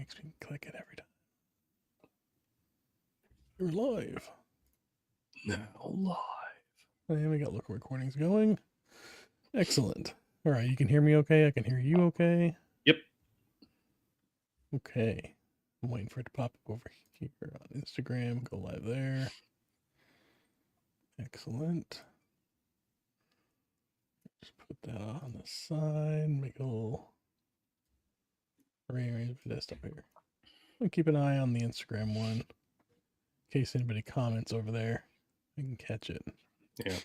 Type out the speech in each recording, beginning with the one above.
makes me click it every time. You're live. Now live. And we got local recordings going. Excellent. All right, you can hear me okay? I can hear you okay? Yep. Okay. I'm waiting for it to pop up over here on Instagram. Go live there. Excellent. Just put that on the side. Make a little rearrange my desktop here. I'll keep an eye on the Instagram one. In case anybody comments over there, I can catch it. Yeah.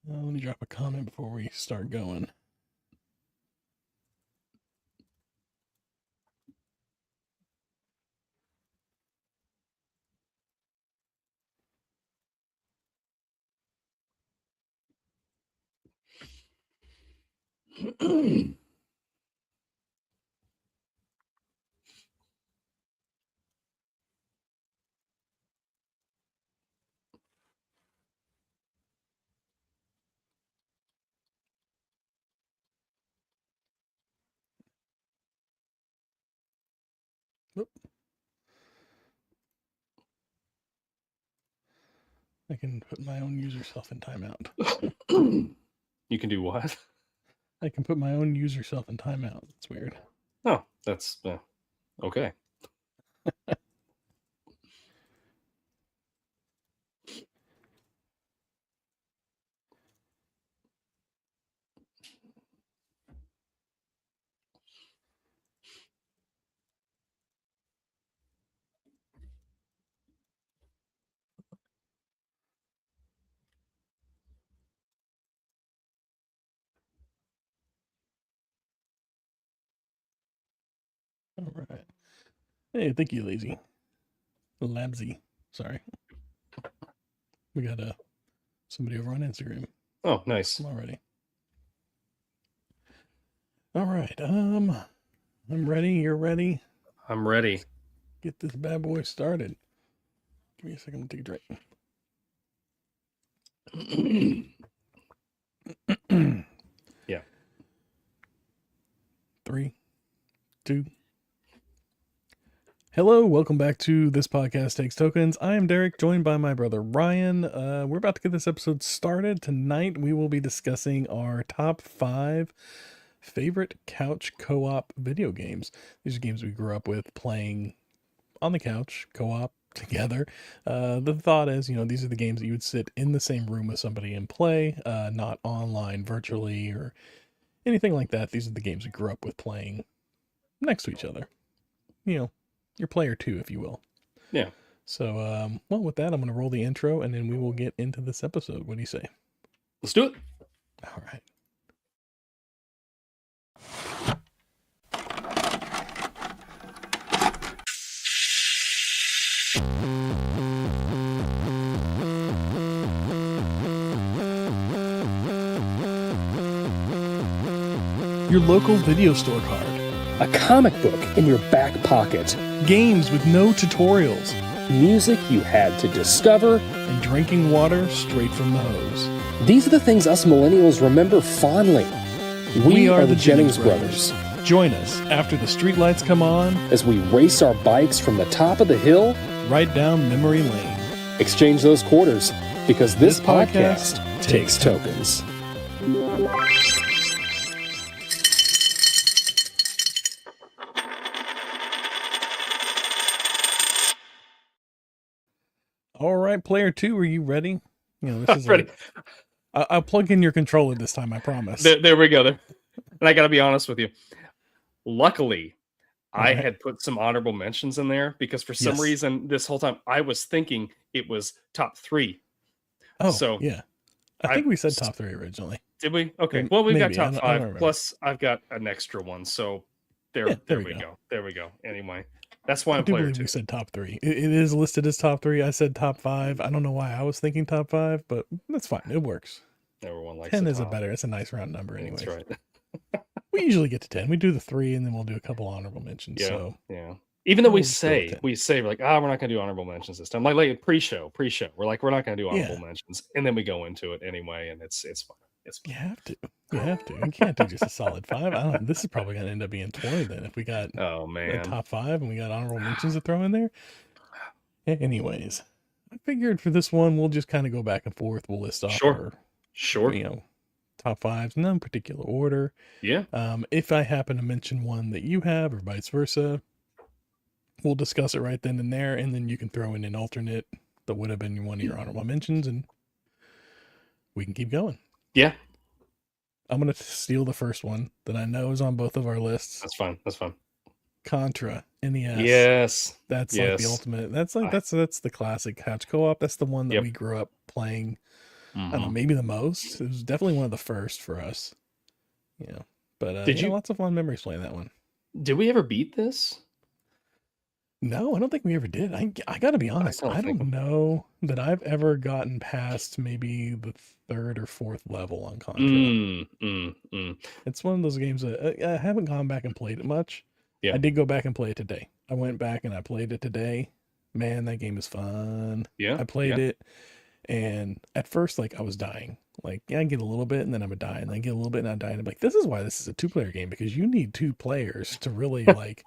Let me drop a comment before we start going. Oop. I can put my own user self in timeout. You can do what? I can put my own user self in timeout. That's weird. Oh, that's okay. All right. Hey, thank you, Lazy. Labsy. Sorry. We got somebody over on Instagram. Oh, nice. Already. All right. I'm ready. You're ready. I'm ready. Get this bad boy started. Give me a second to take a drink. Yeah. 3, 2. Hello, welcome back to This Podcast Takes Tokens. I am Derek, joined by my brother Ryan. We're about to get this episode started. Tonight, we will be discussing our top 5 favorite couch co-op video games. These are games we grew up with playing on the couch, co-op together. The thought is, these are the games that you would sit in the same room with somebody and play, not online, virtually, or anything like that. These are the games we grew up with playing next to each other. Your player 2, if you will. Yeah. So, well, with that, I'm going to roll the intro, and then we will get into this episode. What do you say? Let's do it. All right. Your local video store card. A comic book in your back pocket. Games with no tutorials. Music you had to discover. And drinking water straight from the hose. These are the things us millennials remember fondly. We are the Jennings brothers. Join us after the streetlights come on as we race our bikes from the top of the hill right down memory lane. Exchange those quarters because this podcast takes tokens. All right, player 2, are you ready? This is ready. I'll plug in your controller this time, I promise. There we go. And I got to be honest with you. Luckily, I had put some honorable mentions in there because for some reason this whole time I was thinking it was top 3. Oh, so yeah. I think we said top 3 originally. Did we? Okay. Well, we've got top 5. Plus, I've got an extra one. So there we go. There we go. Anyway. That's why I'm player 2. We said top 3. It is listed as top 3. I said top 5. I don't know why I was thinking top 5, but that's fine. It works. Everyone likes 10 is it's a nice round number anyway. That's right. We usually get to 10. We do the 3 and then we'll do a couple honorable mentions. Yeah. Even though we say we're like, we're not gonna do honorable mentions this time. Like pre-show. We're like, we're not gonna do honorable mentions. And then we go into it anyway, and it's fine. It's fine. You have to. You have to. You can't do just a solid 5. I don't know. This is probably going to end up being 20 then if we got Oh a man. top 5 and we got honorable mentions to throw in there. Anyways, I figured for this one, we'll just kind of go back and forth. We'll list off our, top 5s, no particular order. Yeah. If I happen to mention one that you have or vice versa, we'll discuss it right then and there, and then you can throw in an alternate that would have been one of your honorable mentions, and we can keep going. Yeah. I'm going to steal the first one that I know is on both of our lists. That's fine. Contra, NES. Yes. That's like the ultimate. That's the classic couch co-op. That's the one that we grew up playing. I don't know, maybe the most. It was definitely one of the first for us. Yeah. But lots of fun memories playing that one. Did we ever beat this? No, I don't think we ever did. I got to be honest. I don't know that I've ever gotten past maybe the 3rd or 4th level on Contra. It's one of those games that I haven't gone back and played it much. Yeah. I did go back and play it today. I went back and I played it today. Man, that game is fun. Yeah. I played it, and at first, like, I was dying. Like, I get a little bit and then I would die, and then I get a little bit and I die. And I'm like, this is why this is a 2-player game, because you need 2 players to really like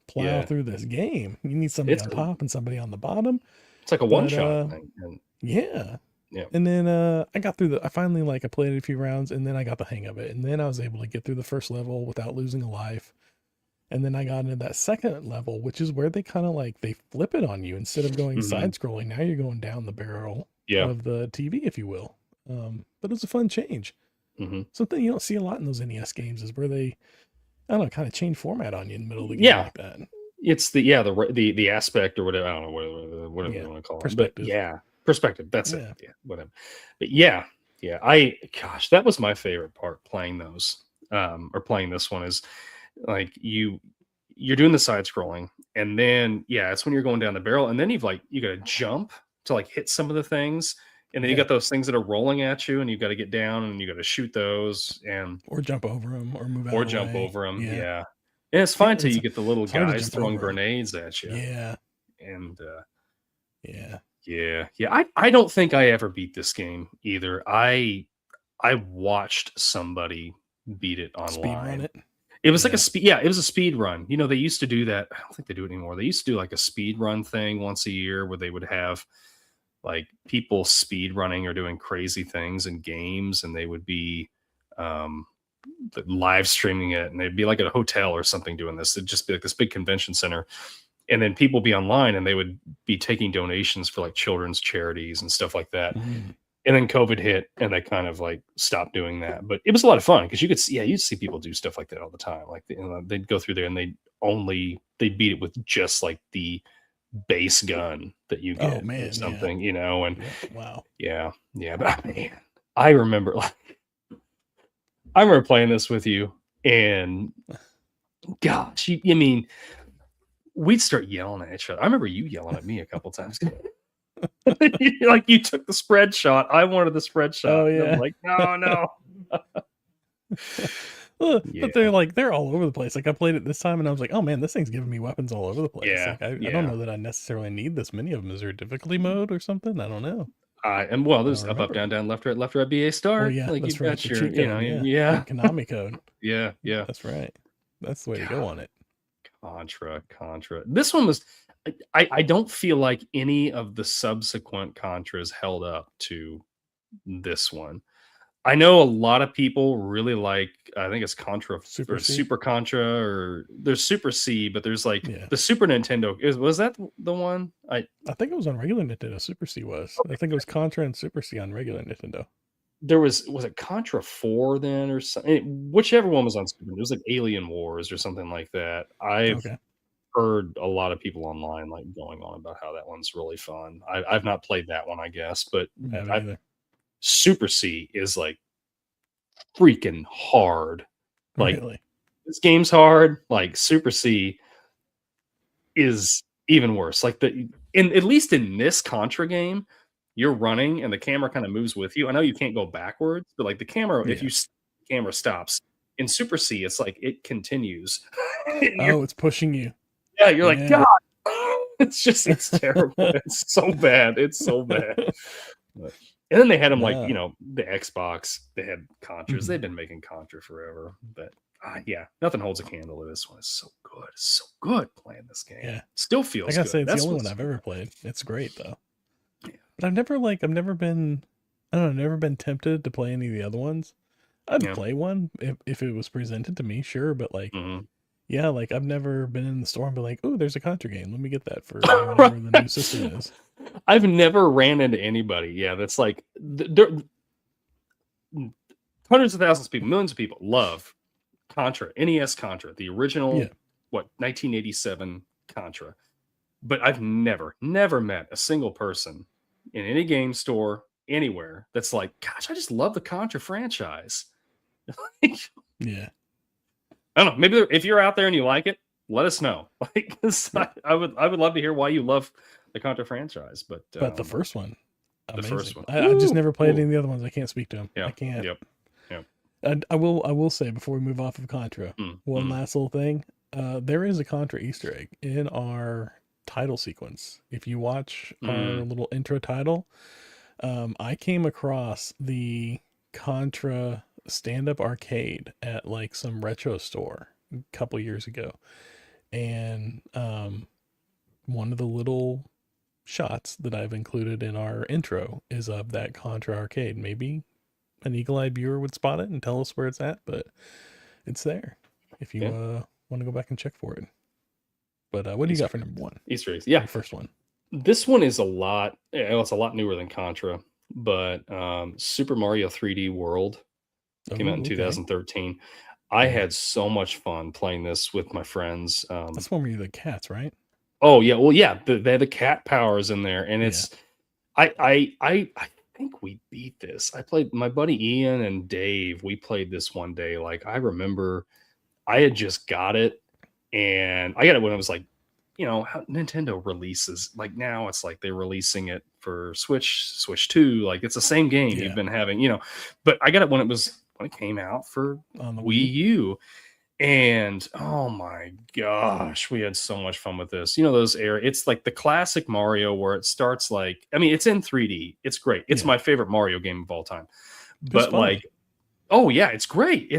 plow through this game. You need somebody on top and somebody on the bottom. It's like a one-shot thing. Yeah. And then I got through I finally I played it a few rounds, and then I got the hang of it. And then I was able to get through the first level without losing a life. And then I got into that second level, which is where they kind of they flip it on you. Instead of going side scrolling, now you're going down the barrel of the TV, if you will. But it's a fun change. Something you don't see a lot in those NES games is where they, I don't know, kind of change format on you in the middle of the game like that. It's the aspect or whatever. I don't know whatever you want to call it. But perspective. That's it. Yeah, whatever. But gosh, that was my favorite part playing those. Or playing this one is like you're doing the side scrolling, and then it's when you're going down the barrel, and then you got to jump to hit some of the things. And then you got those things that are rolling at you, and you got to get down and you got to shoot those, or jump over them, or move out, or jump over them. Yeah, and it's fine till you get the little guys throwing grenades at you. Yeah, and I don't think I ever beat this game either. I watched somebody beat it online. Speed run it. It was like a speed. Yeah, it was a speed run. You know, they used to do that. I don't think they do it anymore. They used to do like a speed run thing once a year where they would have like people speed running or doing crazy things in games, and they would be live streaming it, and they'd be like at a hotel or something doing this. It'd just be like this big convention center, and then people be online and they would be taking donations for like children's charities and stuff like that. And then COVID hit, and they kind of stopped doing that. But it was a lot of fun because you could see, you'd see people do stuff like that all the time. Like they'd go through there and they'd beat it with just like the base gun that you get or something, you know. And wow. But man, I remember playing this with you, and gosh, I mean, we'd start yelling at each other. I remember you yelling at me a couple times. You took the spread shot. I wanted the spread shot. Oh yeah. I'm like, no. But they're all over the place. Like I played it this time, and I was like, oh man, this thing's giving me weapons all over the place. Yeah, I don't know that I necessarily need this many of them. Is there a difficulty mode or something? I don't know. There's up, down, down, left, right, BA start. Oh, yeah, like that's you right. got your, Konami code. Yeah. That's right. That's the way to go on it. Contra. This one was. I don't feel like any of the subsequent Contras held up to this one. I know a lot of people really like, I think it's Contra Super Contra, or there's Super C, but there's the Super Nintendo. Was that the one? I think it was on regular Nintendo. Super C was. Okay. I think it was Contra and Super C on regular Nintendo. There was it Contra 4 then, or something? Whichever one was on Super Nintendo. It was like Alien Wars or something like that. I've heard a lot of people online going on about how that one's really fun. I've not played that one, I guess, but Super C is freaking hard. Really? This game's hard. Super C is even worse. At least in this Contra game, you're running and the camera kind of moves with you. I know you can't go backwards, but the camera, if the camera stops. In Super C, it's it continues. It's pushing you. Yeah, you're like, God, it's terrible. It's so bad. But, And then they had them like, you know, the Xbox, they had Contras. They've been making Contra forever. But yeah, nothing holds a candle to this one. It's so good. It's so good playing this game. Yeah. Still feels I gotta good. say, it's the only one I've ever played. It's great though. Yeah. But I've never been tempted to play any of the other ones. I'd play one if it was presented to me, sure. But like, yeah, like I've never been in the store and be like, oh, there's a Contra game. Let me get that for whatever the new system is. I've never ran into anybody. Yeah, that's like hundreds of thousands of people, millions of people love Contra, NES Contra, the original, 1987 Contra. But I've never met a single person in any game store anywhere that's like, gosh, I just love the Contra franchise. Yeah. I don't know. Maybe if you're out there and you like it, let us know. Like, I would love to hear why you love the Contra franchise. But the first one, amazing. The first one, I just never played any of the other ones. I can't speak to them. Yeah. I can't. Yep. I will say before we move off of Contra, one last little thing. There is a Contra Easter egg in our title sequence. If you watch our little intro title, I came across the Contra stand-up arcade at like some retro store a couple years ago, and one of the little shots that I've included in our intro is of that Contra arcade. Maybe an eagle-eyed viewer would spot it and tell us where it's at, but it's there if you want to go back and check for it. But what do you got for number one? Easter eggs. Yeah, first one. This one is a lot. It's a lot newer than Contra, but Super Mario 3D World came out in 2013. I had so much fun playing this with my friends. That's one where you're the cats, right? Oh yeah, well yeah, they have the cat powers in there, and it's I think we beat this. I played my buddy Ian and Dave. We played this one day. Like I remember, I had just got it, and I got it when it was like, you know, how Nintendo releases. Like now, it's like they're releasing it for Switch 2. Like it's the same game you've been having, you know. But I got it when it came out for on the Wii U. And oh my gosh, we had so much fun with this. You know, it's like the classic Mario where it starts like, I mean, it's in 3D. It's great. It's my favorite Mario game of all time. But like, oh yeah, it's great.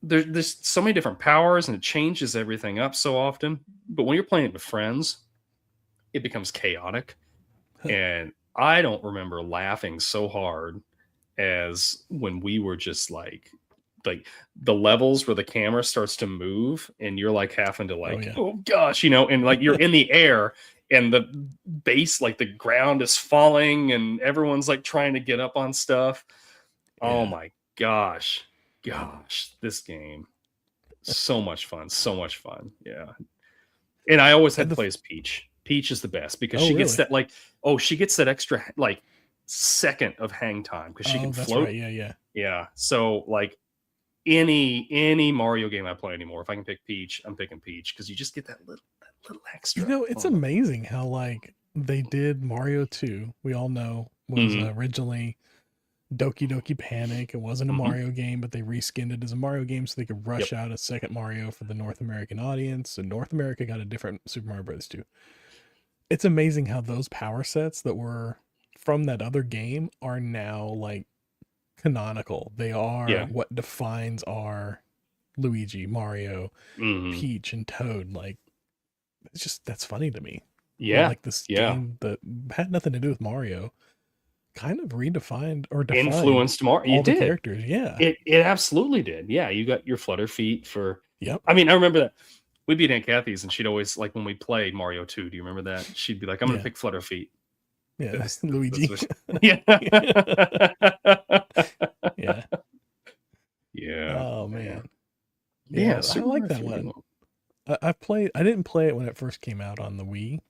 There's so many different powers and it changes everything up so often. But when you're playing it with friends, it becomes chaotic. And I don't remember laughing so hard as when we were just like the levels where the camera starts to move and you're like having to like, oh gosh, you know, and like you're in the air and the base, like the ground is falling and everyone's like trying to get up on stuff. Yeah. Oh my gosh, this game. So much fun. Yeah. And I always had to play as Peach. Peach is the best because she gets that like, she gets that extra like second of hang time because she can float. Right. Yeah. So like any Mario game I play anymore, if I can pick Peach, I'm picking Peach because you just get that little extra. You know, it's amazing how like they did Mario 2. We all know was originally Doki Doki Panic. It wasn't a Mario game, but they reskinned it as a Mario game so they could rush out a second Mario for the North American audience. So North America got a different Super Mario Bros. 2. It's amazing how those power sets that were from that other game are now like canonical. They are what defines our Luigi, Mario, Peach, and Toad. Like, it's just, that's funny to me. Yeah. Like this game that had nothing to do with Mario kind of redefined or defined influenced Mario. All the characters. Yeah. It absolutely did. Yeah. You got your Flutter feet for, Yep. I mean, I remember that we'd be at Aunt Kathy's and she'd always, like when we played Mario 2, do you remember that? She'd be like, I'm going to pick Flutter feet. Yeah, that's Luigi. Yeah. Oh man. Yeah, I like that one. I didn't play it when it first came out on the Wii.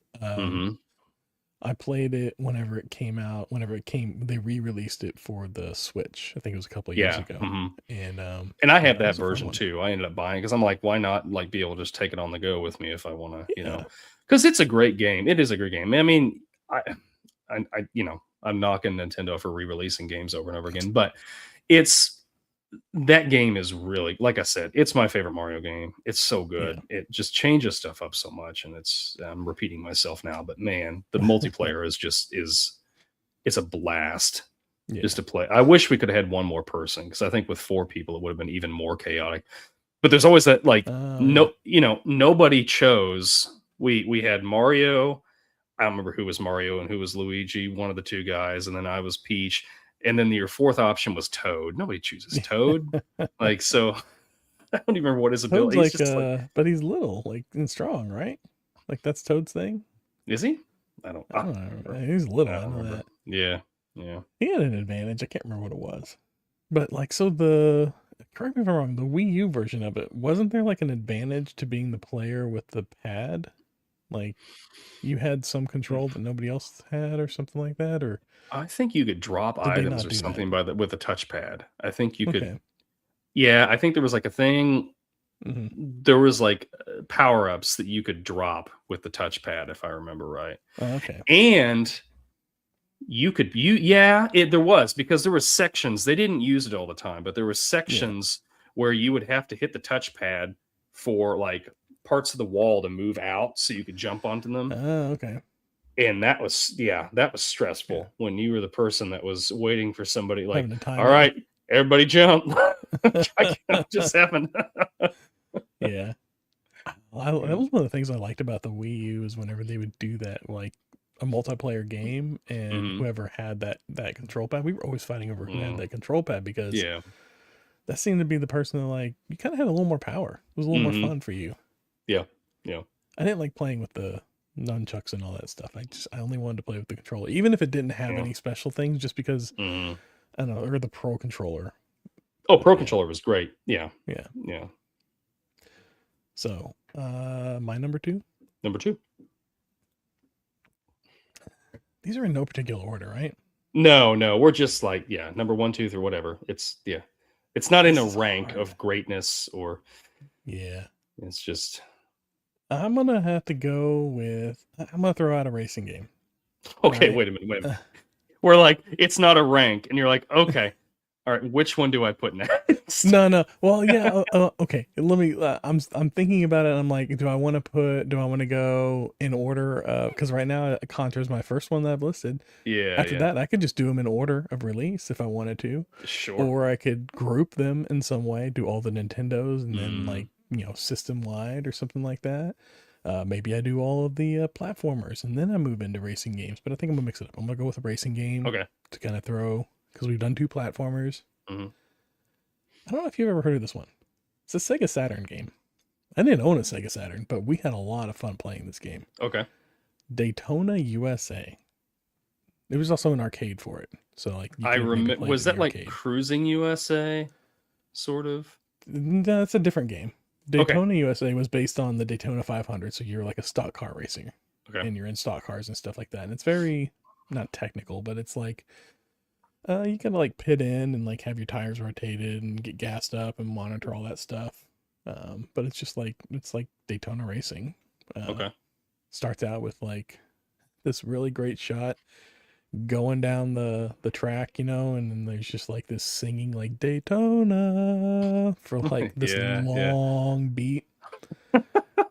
I played it whenever it came out. They re-released it for the Switch. I think it was a couple of years ago. And I have that version too. I ended up buying because I'm like, why not like be able to just take it on the go with me if I want to, you know, because it's a great game. It is a great game. I mean, I you know, I'm knocking Nintendo for re-releasing games over and over again, but that game is really, like I said, it's my favorite Mario game. It's so good. It just changes stuff up so much, and I'm repeating myself now, but man, the multiplayer is it's a blast just to play. I wish we could have had one more person, because I think with 4 people it would have been even more chaotic. But there's always that, like, nobody chose. We had Mario. I don't remember who was Mario and who was Luigi, one of the 2 guys, and then I was Peach. And then your 4th option was Toad. Nobody chooses Toad. Like, so I don't even remember what his ability is. But he's little, like, and strong, right? Like, that's Toad's thing. Is he? I don't know. He's little. I know that. Yeah. He had an advantage. I can't remember what it was. But, like, so correct me if I'm wrong, the Wii U version of it, wasn't there, like, an advantage to being the player with the pad? Like, you had some control that nobody else had or something like that? Or I think you could drop items or something with a touchpad. I think you could. Yeah, I think there was, like, a thing. There was, like, power-ups that you could drop with the touchpad, if I remember right. Okay. And there was, because there were sections. They didn't use it all the time, but there were sections where you would have to hit the touchpad for, like, parts of the wall to move out so you could jump onto them. Oh, okay. And that was stressful when you were the person that was waiting for somebody, like, all right, everybody jump. I can't just happen. Yeah. That was one of the things I liked about the Wii U, is whenever they would do that, like a multiplayer game, and whoever had that control pad, we were always fighting over who had that control pad, because that seemed to be the person that, like, you kind of had a little more power. It was a little more fun for you. Yeah. I didn't like playing with the nunchucks and all that stuff. I only wanted to play with the controller, even if it didn't have any special things, just because I don't know, or the Pro Controller. Oh, Pro Controller was great. Yeah. So, my number 2. Number 2. These are in no particular order, right? No, we're just like, number 1, 2, 3, whatever. It's not in a rank of greatness, or it's just. I'm gonna have to go with. I'm gonna throw out a racing game. Okay, right? Wait a minute. We're like, it's not a rank, and you're like, okay, all right, which one do I put next? No. Well, yeah. Okay. Let me. I'm thinking about it. I'm like, do I want to go in order? Because right now, Contra is my first one that I've listed. Yeah. After that, I could just do them in order of release if I wanted to. Sure. Or I could group them in some way, do all the Nintendos, and then, like, system wide or something like that. Maybe I do all of the platformers, and then I move into racing games. But I think I'm gonna mix it up. I'm gonna go with a racing game. Okay. To kind of throw, because we've done 2 platformers. Mm-hmm. I don't know if you've ever heard of this one. It's a Sega Saturn game. I didn't own a Sega Saturn, but we had a lot of fun playing this game. Okay. Daytona USA. There was also an arcade for it. So, like, I remember. Was that like Cruising USA, sort of? No, it's a different game. Daytona USA was based on the Daytona 500, so you're like a stock car racer. Okay. And you're in stock cars and stuff like that. And it's very, not technical, but it's like, you can, like, pit in and, like, have your tires rotated and get gassed up and monitor all that stuff. But it's just like, it's like Daytona racing. Starts out with, like, this really great shot going down the track, and then there's just, like, this singing, like, Daytona for, like, this long beat.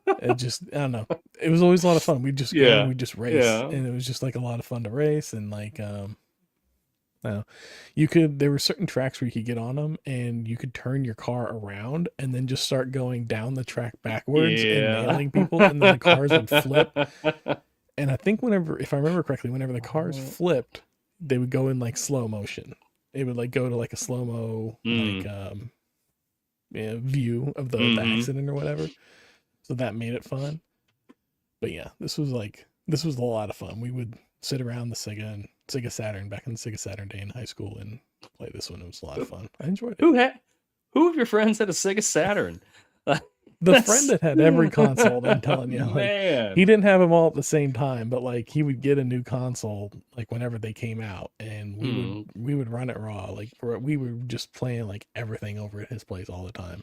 It just, I don't know. It was always a lot of fun. We'd just go and we'd just race. And it was just, like, a lot of fun to race. And, like, there were certain tracks where you could get on them and you could turn your car around and then just start going down the track backwards and nailing people, and then the cars would flip. And I think if I remember correctly, whenever the cars flipped, they would go in, like, slow motion. It would, like, go to, like, a slow-mo, like, view of the accident or whatever. So that made it fun. But yeah, this was a lot of fun. We would sit around the Sega Saturn back in the Sega Saturn day in high school and play this one. It was a lot of fun. I enjoyed it. Who of your friends had a Sega Saturn? The friend that had every console, I'm telling you. Like, Man. He didn't have them all at the same time, but, like, he would get a new console, like, whenever they came out, and we would run it raw. Like, we were just playing, like, everything over at his place all the time.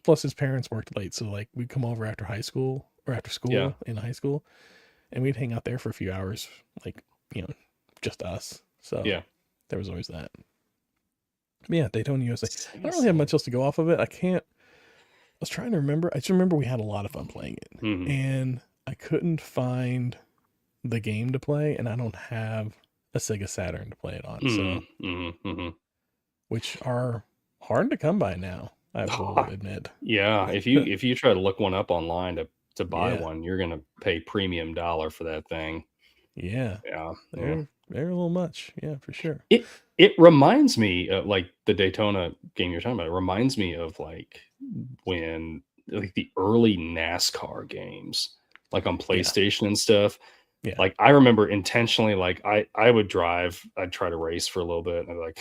Plus, his parents worked late, so, like, we'd come over after school in high school, and we'd hang out there for a few hours, like, just us. So there was always that. But yeah, Daytona USA. I don't really have much else to go off of it. I was trying to remember. I just remember we had a lot of fun playing it. And I couldn't find the game to play, and I don't have a Sega Saturn to play it on. Which are hard to come by now, I will admit. Yeah, if you try to look one up online to buy one, you're gonna pay premium dollar for that thing. Yeah, they're a little much. Yeah, for sure. It reminds me of like the Daytona game you're talking about. It reminds me of like when like the early NASCAR games, like on PlayStation and stuff. Yeah. Like I remember intentionally, like I would drive, I'd try to race for a little bit, and I'd be like,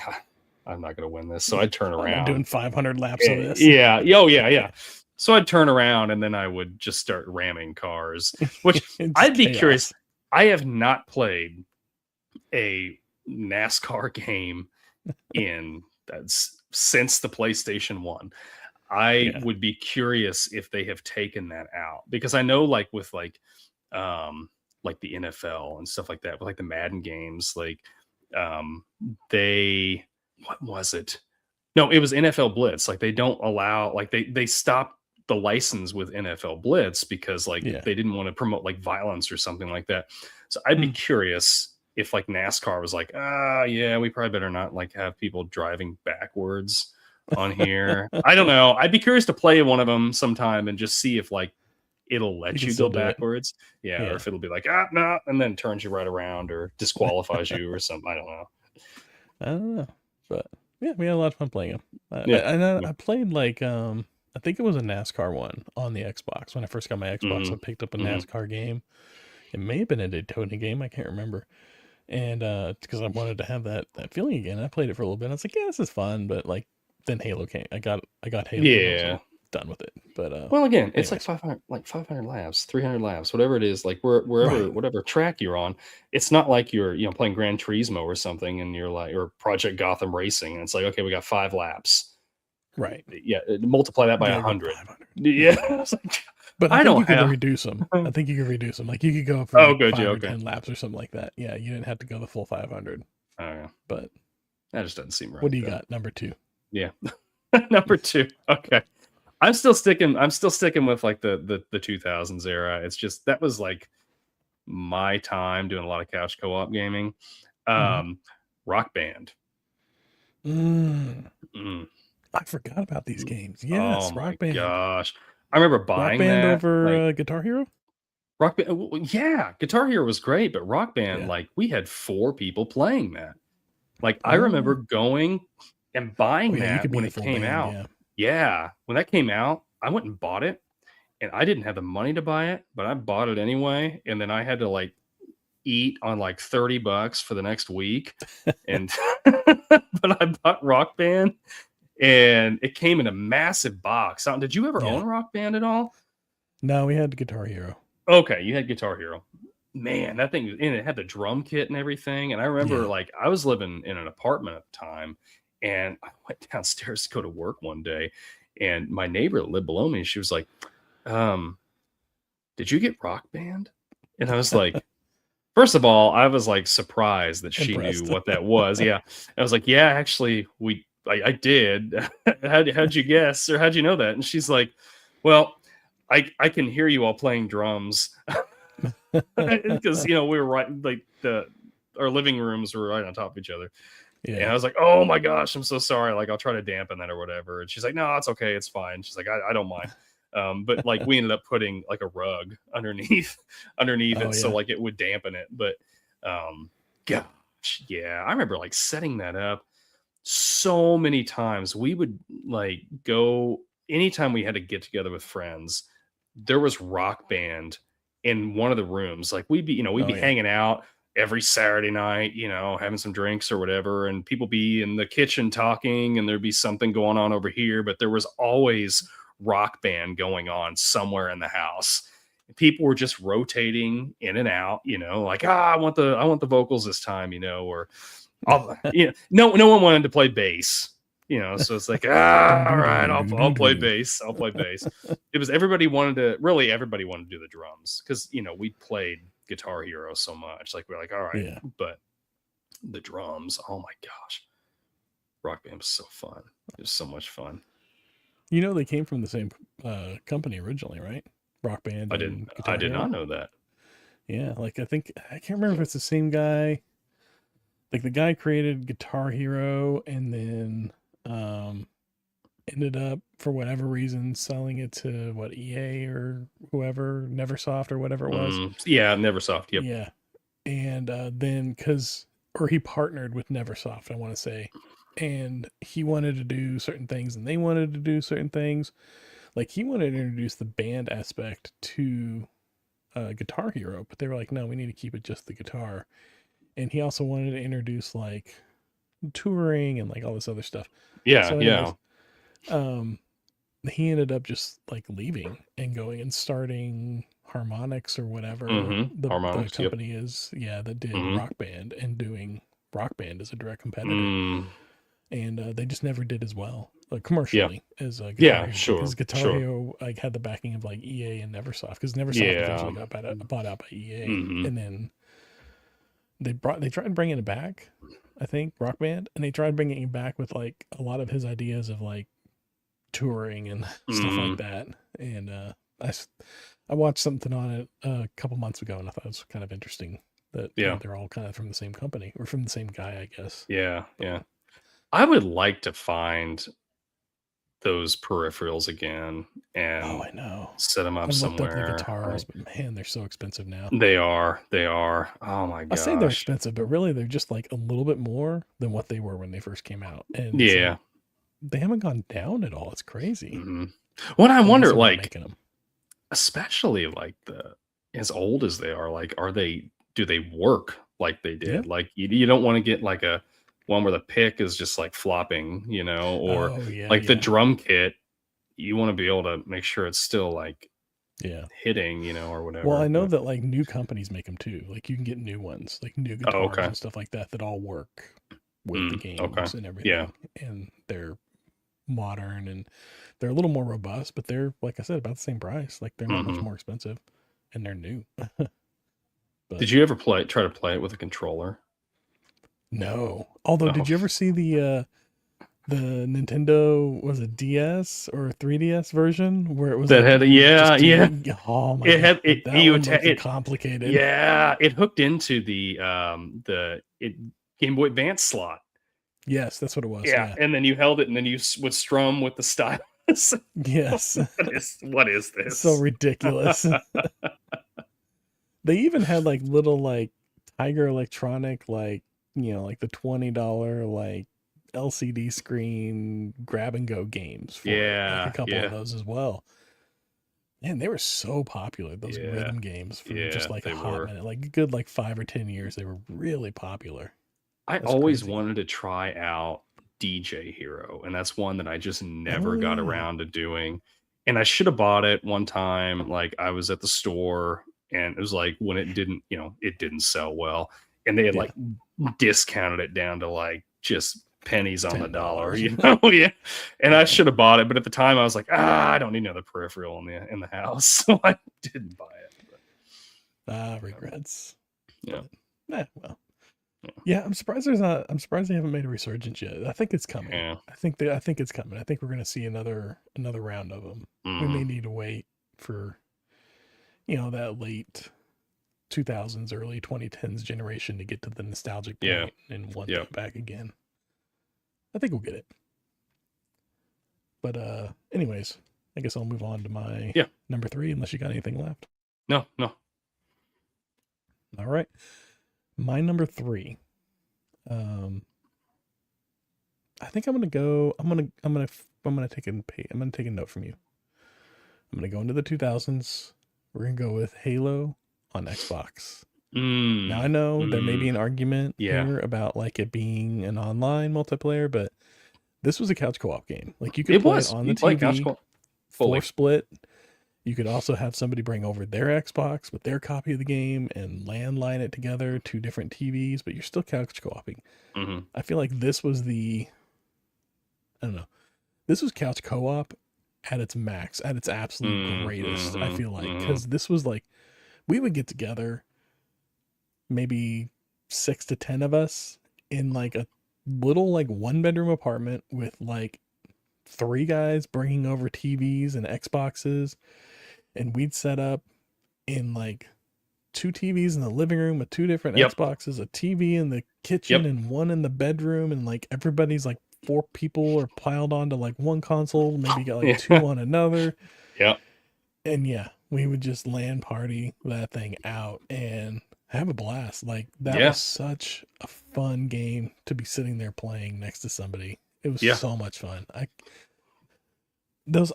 I'm not going to win this, so I'd turn around. I'm doing 500 laps of this. Yeah. Oh yeah. So I'd turn around and then I would just start ramming cars, which I'd be curious. I have not played a NASCAR game since the PlayStation 1. I would be curious if they have taken that out, because I know like with like the NFL and stuff like that, with like the Madden games, like what was it? No, it was NFL Blitz. Like they don't allow, like they stopped the license with NFL Blitz because like they didn't want to promote like violence or something like that. So I'd be curious if like NASCAR was like, we probably better not like have people driving backwards on here. I don't know. I'd be curious to play one of them sometime and just see if like it'll let you go backwards. Yeah, or if it'll be like, no, and then turns you right around or disqualifies you or something. I don't know. But yeah, we had a lot of fun playing them. I played like I think it was a NASCAR one on the Xbox. When I first got my Xbox, I picked up a NASCAR game. It may have been a Daytona game, I can't remember. And because I wanted to have that feeling again. I played it for a little bit. I was like, yeah, this is fun, but like then Halo came. I got Halo. Yeah. Done with it. But well, again, it's like 500 laps, 300 laps, whatever it is, like wherever whatever track you're on. It's not like you're playing Gran Turismo or something and you're like, or Project Gotham Racing, and it's like, okay, we got 5 laps, right? Yeah, multiply that by 100. Yeah. But I think you can reduce them. I think you can reduce them. Like you could go for 5 or 10 laps or something like that. Yeah, you didn't have to go the full 500. Oh yeah, but that just doesn't seem right. What do you got? Number 2. Yeah, number 2. Okay. I'm still sticking with like the 2000s era. It's just that was like my time doing a lot of couch co-op gaming. Rock Band. I forgot about these games. Yes, Rock Band. Gosh, I remember buying Rock Band that over like, Guitar Hero. Rock Band, yeah, Guitar Hero was great, but Rock Band, like we had 4 people playing that. Like I remember going and buying that when it came out. Yeah, when that came out, I went and bought it, and I didn't have the money to buy it, but I bought it anyway. And then I had to like eat on like $30 for the next week, and but I bought Rock Band, and it came in a massive box. Did you ever own Rock Band at all? No, we had Guitar Hero. Okay, you had Guitar Hero. Man, that thing, and it had the drum kit and everything. And I remember like I was living in an apartment at the time. And I went downstairs to go to work one day, and my neighbor that lived below me, she was like, did you get Rock Band? And I was like, first of all, I was like surprised that she knew what that was. Yeah. I was like, yeah, actually, I did. How'd you guess, or how'd you know that? And she's like, well, I can hear you all playing drums. Because, we were right, like our living rooms were right on top of each other. Yeah. And I was like, oh my gosh, I'm so sorry. Like, I'll try to dampen that or whatever. And she's like, no, it's okay. It's fine. She's like, I don't mind. But like we ended up putting like a rug underneath it. So like it would dampen it. But gosh, yeah. I remember like setting that up so many times. We would like go anytime we had to get together with friends, there was Rock Band in one of the rooms. Like we'd be hanging out every Saturday night, having some drinks or whatever, and people be in the kitchen talking, and there'd be something going on over here, but there was always Rock Band going on somewhere in the house. People were just rotating in and out, like, I want the vocals this time, or no one wanted to play bass, so it's like, all right, I'll play bass. I'll play bass. It was everybody wanted to do the drums, because we played Guitar Hero so much, like we're like, all right, but the drums, oh my gosh, Rock Band was so fun. It was so much fun. They came from the same company originally, right? Rock Band. I did not know that. Yeah, like I can't remember if it's the same guy. like the guy created Guitar Hero and then ended up for whatever reason selling it to what, EA or whoever, Neversoft or whatever it was. Yeah, Neversoft. Yep. Yeah. And then he partnered with Neversoft, I want to say, and he wanted to do certain things and they wanted to do certain things. Like he wanted to introduce the band aspect to Guitar Hero, but they were like, no, we need to keep it just the guitar. And he also wanted to introduce like touring and like all this other stuff. Yeah, so anyways, he ended up just like leaving and going and starting Harmonix or whatever the company is. Yeah, that did Rock Band and doing Rock Band as a direct competitor. And they just never did as well commercially as Guitar Hero. Sure. Because Guitar Hero like had the backing of like EA and Neversoft. Because Neversoft eventually got bought out by EA, and then they tried bringing it back. I think Rock Band, and they tried bringing it back with like a lot of his ideas of like touring and stuff like that. And I watched something on it a couple months ago, and I thought it was kind of interesting that they're all kind of from the same company or from the same guy, I guess. Yeah. I would like to find those peripherals again and I know, set them up somewhere. Looked up the guitars, but man, they're so expensive now. They are. Oh my gosh. I say they're expensive, but really they're just like a little bit more than what they were when they first came out. And like, they haven't gone down at all. It's crazy. Well, I wonder, like, especially like as old as they are, like, do they work like they did? Yeah. Like you don't want to get like a one where the pick is just like flopping, or the drum kit. You want to be able to make sure it's still like hitting, or whatever. Well, I know that like new companies make them too. Like you can get new ones, like new guitars and stuff like that all work with the games and everything. Yeah. And they're modern and they're a little more robust, but they're, like I said, about the same price. Like they're not much more expensive and they're new. Did you ever try to play it with a controller? No. Although, did you ever see the Nintendo, was it DS or 3DS version where it was that like, had oh my it had God, it complicated. Yeah, it hooked into the Game Boy Advance slot. Yes, that's what it was. Yeah, and then you held it, and then you would strum with the stylus. Yes. What is this? So ridiculous. They even had like little like Tiger Electronic, like like the $20 like LCD screen grab and go games for like a couple of those as well. Man, they were so popular, those rhythm games, for just like a hot minute, like a good like 5 or 10 years. They were really popular. I always wanted to try out DJ Hero, and that's one that I just never got around to doing. And I should have bought it one time. Like I was at the store, and it was like when it didn't sell well, and they had like discounted it down to like just pennies on the dollar, And I should have bought it, but at the time I was like, I don't need another peripheral in the house, so I didn't buy it. Regrets. Yeah. Well. Yeah, I'm surprised they haven't made a resurgence yet. I think it's coming. Yeah. I think it's coming. I think we're going to see another round of them. We may need to wait for that late 2000s, early 2010s generation to get to the nostalgic point and want that back again. I think we'll get it. But anyways, I guess I'll move on to my number 3 unless you got anything left. No. All right. My number 3. I think I'm gonna take a note from you. I'm gonna go into the 2000s. We're gonna go with Halo on Xbox. Now I know there may be an argument here about like it being an online multiplayer, but this was a couch co-op game. Like you could play it on the TV, full split. You could also have somebody bring over their Xbox with their copy of the game and landline it together to different TVs, but you're still couch co-oping. I feel like this was this was couch co-op at its max, at its absolute greatest. I feel like, because this was like, we would get together, maybe 6 to 10 of us in like a little like 1-bedroom apartment with like 3 guys bringing over TVs and Xboxes. And we'd set up in like 2 TVs in the living room with 2 different Xboxes, a TV in the kitchen and one in the bedroom, and like everybody's like 4 people are piled onto like one console, maybe got like 2 on another. And we would just LAN party that thing out and have a blast. Like that was such a fun game to be sitting there playing next to somebody. It was so much fun. I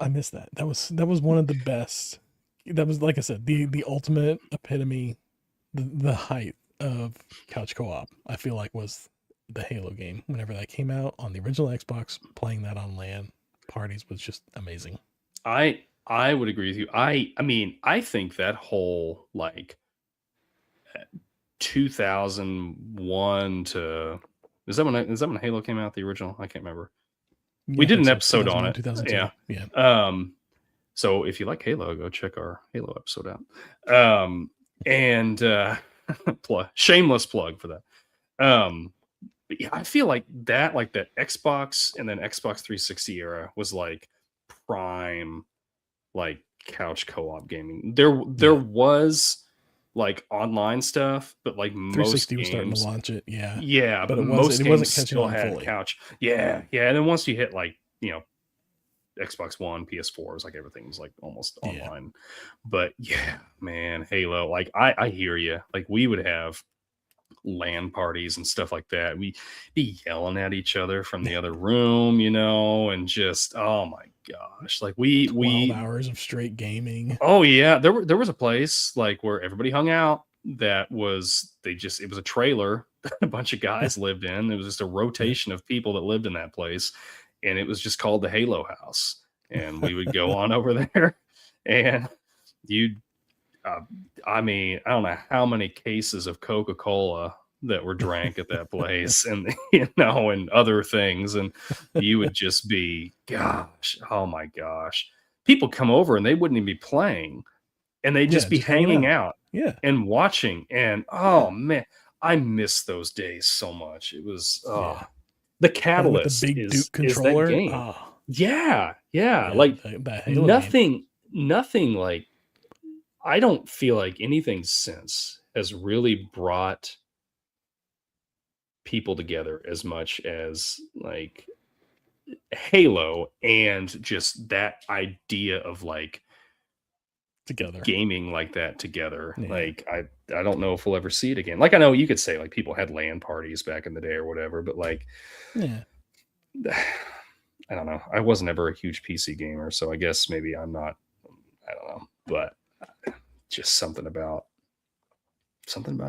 miss that. That was one of the best. That was, like I said, the ultimate epitome, the height of couch co-op. I feel like was the Halo game. Whenever that came out on the original Xbox, playing that on LAN parties was just amazing. I would agree with you. I mean, I think that whole like 2001 to is that when Halo came out, the original? I can't remember. We did an episode on it. 2002. Yeah. So if you like Halo, go check our Halo episode out. Shameless plug for that. But yeah, I feel like that Xbox and then Xbox 360 era was like prime, like couch co-op gaming. There was like online stuff, but like most 360 games was starting to launch it. But most games wasn't still had fully. Couch. And then once you hit like Xbox One, PS4, was like everything was like almost online. But man, Halo, like I hear you. Like we would have LAN parties and stuff like that. We'd be yelling at each other from the other room, and just oh my gosh, like 12 hours of straight gaming. Oh yeah, there was a place like where everybody hung out. It was a trailer a bunch of guys lived in. It was just a rotation of people that lived in that place. And it was just called the Halo House. And we would go on over there and I mean, I don't know how many cases of Coca-Cola that were drank at that place and, and other things. And you would just be, gosh, oh my gosh. People come over and they wouldn't even be playing and they'd just be hanging out and watching. And, oh man, I miss those days so much. It was, the catalyst the big Duke controller. Is that game. Like nothing like I don't feel like anything since has really brought people together as much as like Halo and just that idea of like together gaming like that together. Like I don't know if we'll ever see it again. Like I know you could say like people had LAN parties back in the day or whatever, but like I don't know. I wasn't ever a huge PC gamer, so I guess maybe I'm not. I don't know, but just something about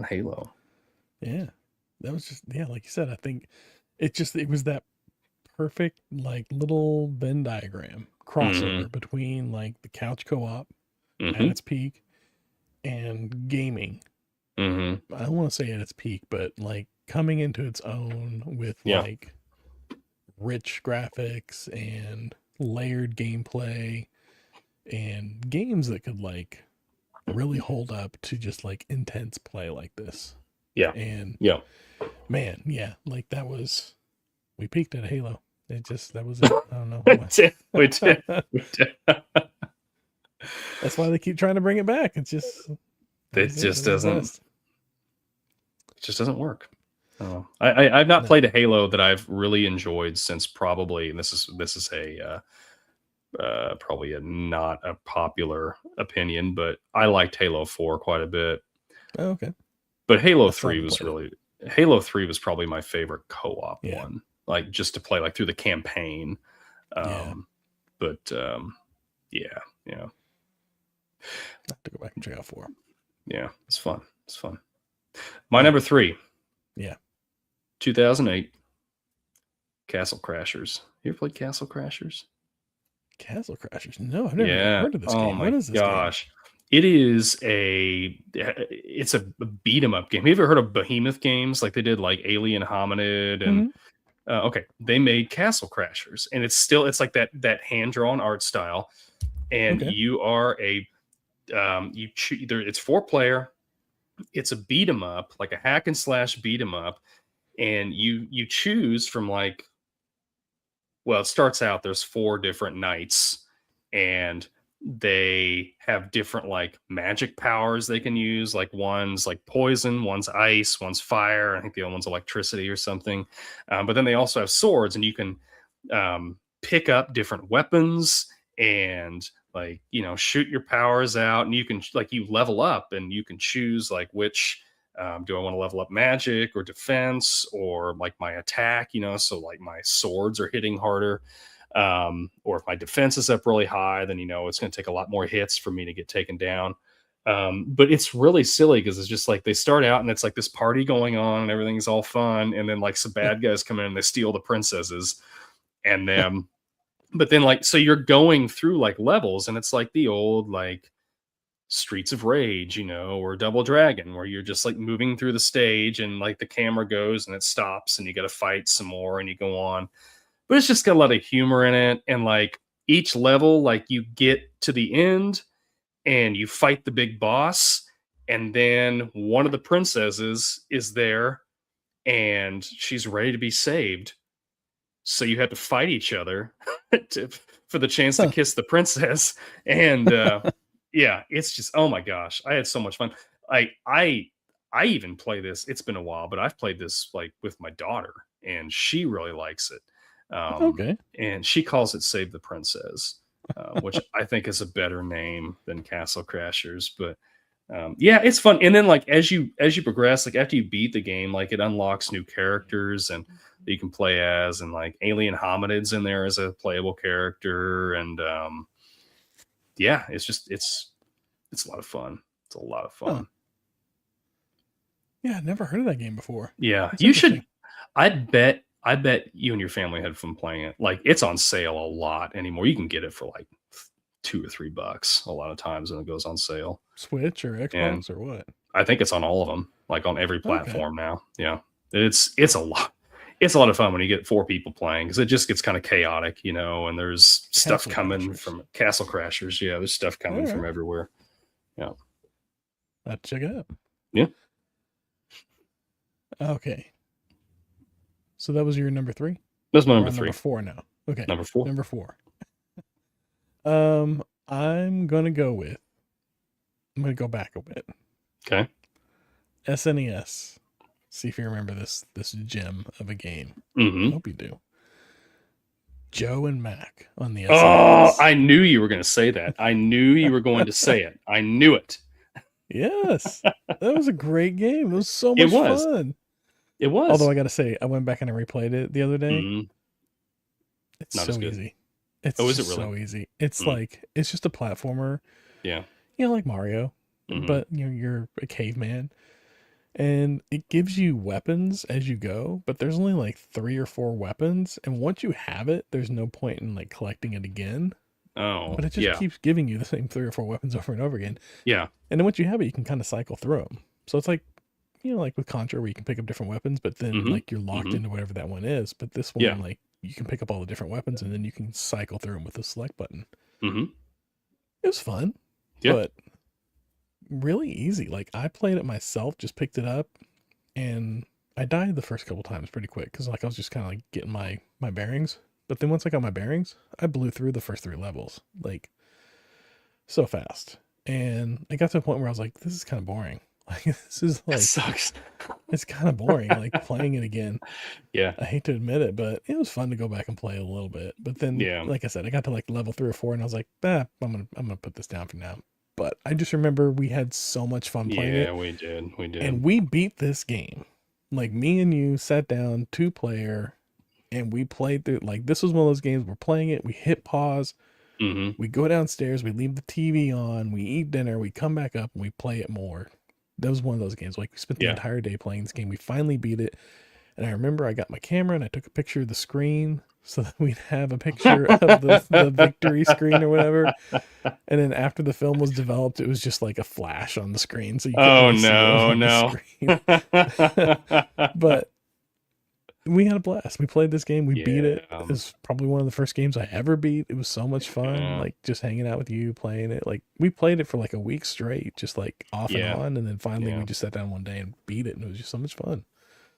Halo. Yeah, that was just like you said. I think it was that perfect like little Venn diagram crossover between like the couch co-op at its peak and gaming. I don't want to say at its peak, but like coming into its own with like rich graphics and layered gameplay and games that could like really hold up to just like intense play like this. Man, like that was, we peaked at Halo. That was it. I don't know. We did. That's why they keep trying to bring it back. It just doesn't work. I've not played a Halo that I've really enjoyed since probably, and this is a probably not a popular opinion, but I liked Halo 4 quite a bit. Oh, okay. But Halo 3 was probably my favorite co-op one. Like just to play like through the campaign. But I have to go back and check out 4. Yeah, it's fun. My number 3. 2008. Castle Crashers. You ever played Castle Crashers? Castle Crashers? No, I've never heard of this game. What is this gosh. Game? It's a beat 'em up game. Have you ever heard of Behemoth games? Like they did like Alien Hominid and they made Castle Crashers, and it's like that hand-drawn art style. And you are it's 4-player. It's a beat 'em up, like a hack and slash beat 'em up. And you choose from like, well, it starts out, there's 4 different knights and They have different like magic powers they can use. Like one's like poison, one's ice, one's fire. I think the other one's electricity or something. But then they also have swords, and you can pick up different weapons and like, you know, shoot your powers out, and you can like you level up and you can choose like which do I want to level up magic or defense or like my attack, you know, so like my swords are hitting harder. Or if my defense is up really high, then, you know, it's going to take a lot more hits for me to get taken down. But it's really silly because it's just like they start out and it's like this party going on and everything's all fun. And then like some bad guys come in and they steal the princesses. And then, but then like, so you're going through like levels and it's like the old like Streets of Rage, you know, or Double Dragon, where you're just like moving through the stage and like the camera goes and it stops and you got to fight some more and you go on. But it's just got a lot of humor in it. And like each level, like you get to the end and you fight the big boss. And then one of the princesses is there and she's ready to be saved. So you have to fight each other for the chance to kiss the princess. And yeah, it's just, oh my gosh, I had so much fun. I even play this. It's been a while, but I've played this like with my daughter and she really likes it. Okay. And she calls it Save the Princess, which I think is a better name than Castle Crashers. But yeah, it's fun. And then like as you progress, like after you beat the game, like it unlocks new characters and that you can play as, and like alien hominids in there as a playable character. And yeah, it's just it's a lot of fun. It's a lot of fun. Huh. Yeah, I've never heard of that game before. Yeah, you should. I bet you and your family had fun playing it. Like it's on sale a lot anymore. You can get it for like $2 or $3 a lot of times when it goes on sale. Switch or Xbox or what? I think it's on all of them, like on every platform now. Yeah, it's a lot. It's a lot of fun when you get 4 people playing because it just gets kind of chaotic, you know. And there's stuff coming from Castle Crashers. Yeah, there's stuff coming from everywhere. Yeah, I'll check it out. Yeah. Okay. So that was your number 3? That's my number 3. Number 4 now. Okay. Number 4. Number 4. I'm gonna go go back a bit. Okay. SNES. See if you remember this gem of a game. Mm-hmm. I hope you do. Joe and Mac on the SNES. Oh, I knew you were going to say that. I knew you were going to say it. I knew it. Yes. That was a great game. It was so much fun. It was. Although I got to say, I went back and I replayed it the other day. Mm-hmm. It's so easy. It's is it really? So easy. It's like, it's just a platformer. Yeah. You know, like Mario, but you know, you're a caveman. And it gives you weapons as you go, but there's only like 3 or 4 weapons. And once you have it, there's no point in like collecting it again. Oh, but it just keeps giving you the same 3 or 4 weapons over and over again. Yeah. And then once you have it, you can kind of cycle through them. So it's like, you know, like with Contra where you can pick up different weapons, but then like you're locked into whatever that one is. But this one, like you can pick up all the different weapons and then you can cycle through them with the select button. Mm-hmm. It was fun, but really easy. Like I played it myself, just picked it up, and I died the first couple times pretty quick because like I was just kind of like getting my bearings. But then once I got my bearings, I blew through the first 3 levels like so fast, and I got to a point where I was like, this is kind of boring. Like this is like, that sucks. It's kind of boring, like playing it again. Yeah. I hate to admit it, but it was fun to go back and play a little bit. But then, like I said, I got to like level 3 or 4 and I was like, I'm gonna put this down for now. But I just remember we had so much fun playing it. Yeah, we did. And we beat this game. Like me and you sat down 2-player and we played through. Like this was one of those games we're playing it. We hit pause. We go downstairs. We leave the TV on. We eat dinner. We come back up and we play it more. That was one of those games. Like we spent the entire day playing this game. We finally beat it. And I remember I got my camera and I took a picture of the screen so that we'd have a picture of the victory screen or whatever. And then after the film was developed, it was just like a flash on the screen. So you couldn't see no. But we had a blast. We played this game. We beat it. It was probably one of the first games I ever beat. It was so much fun. Like just hanging out with you, playing it. Like we played it for like a week straight, just like off and on. And then finally we just sat down one day and beat it. And it was just so much fun.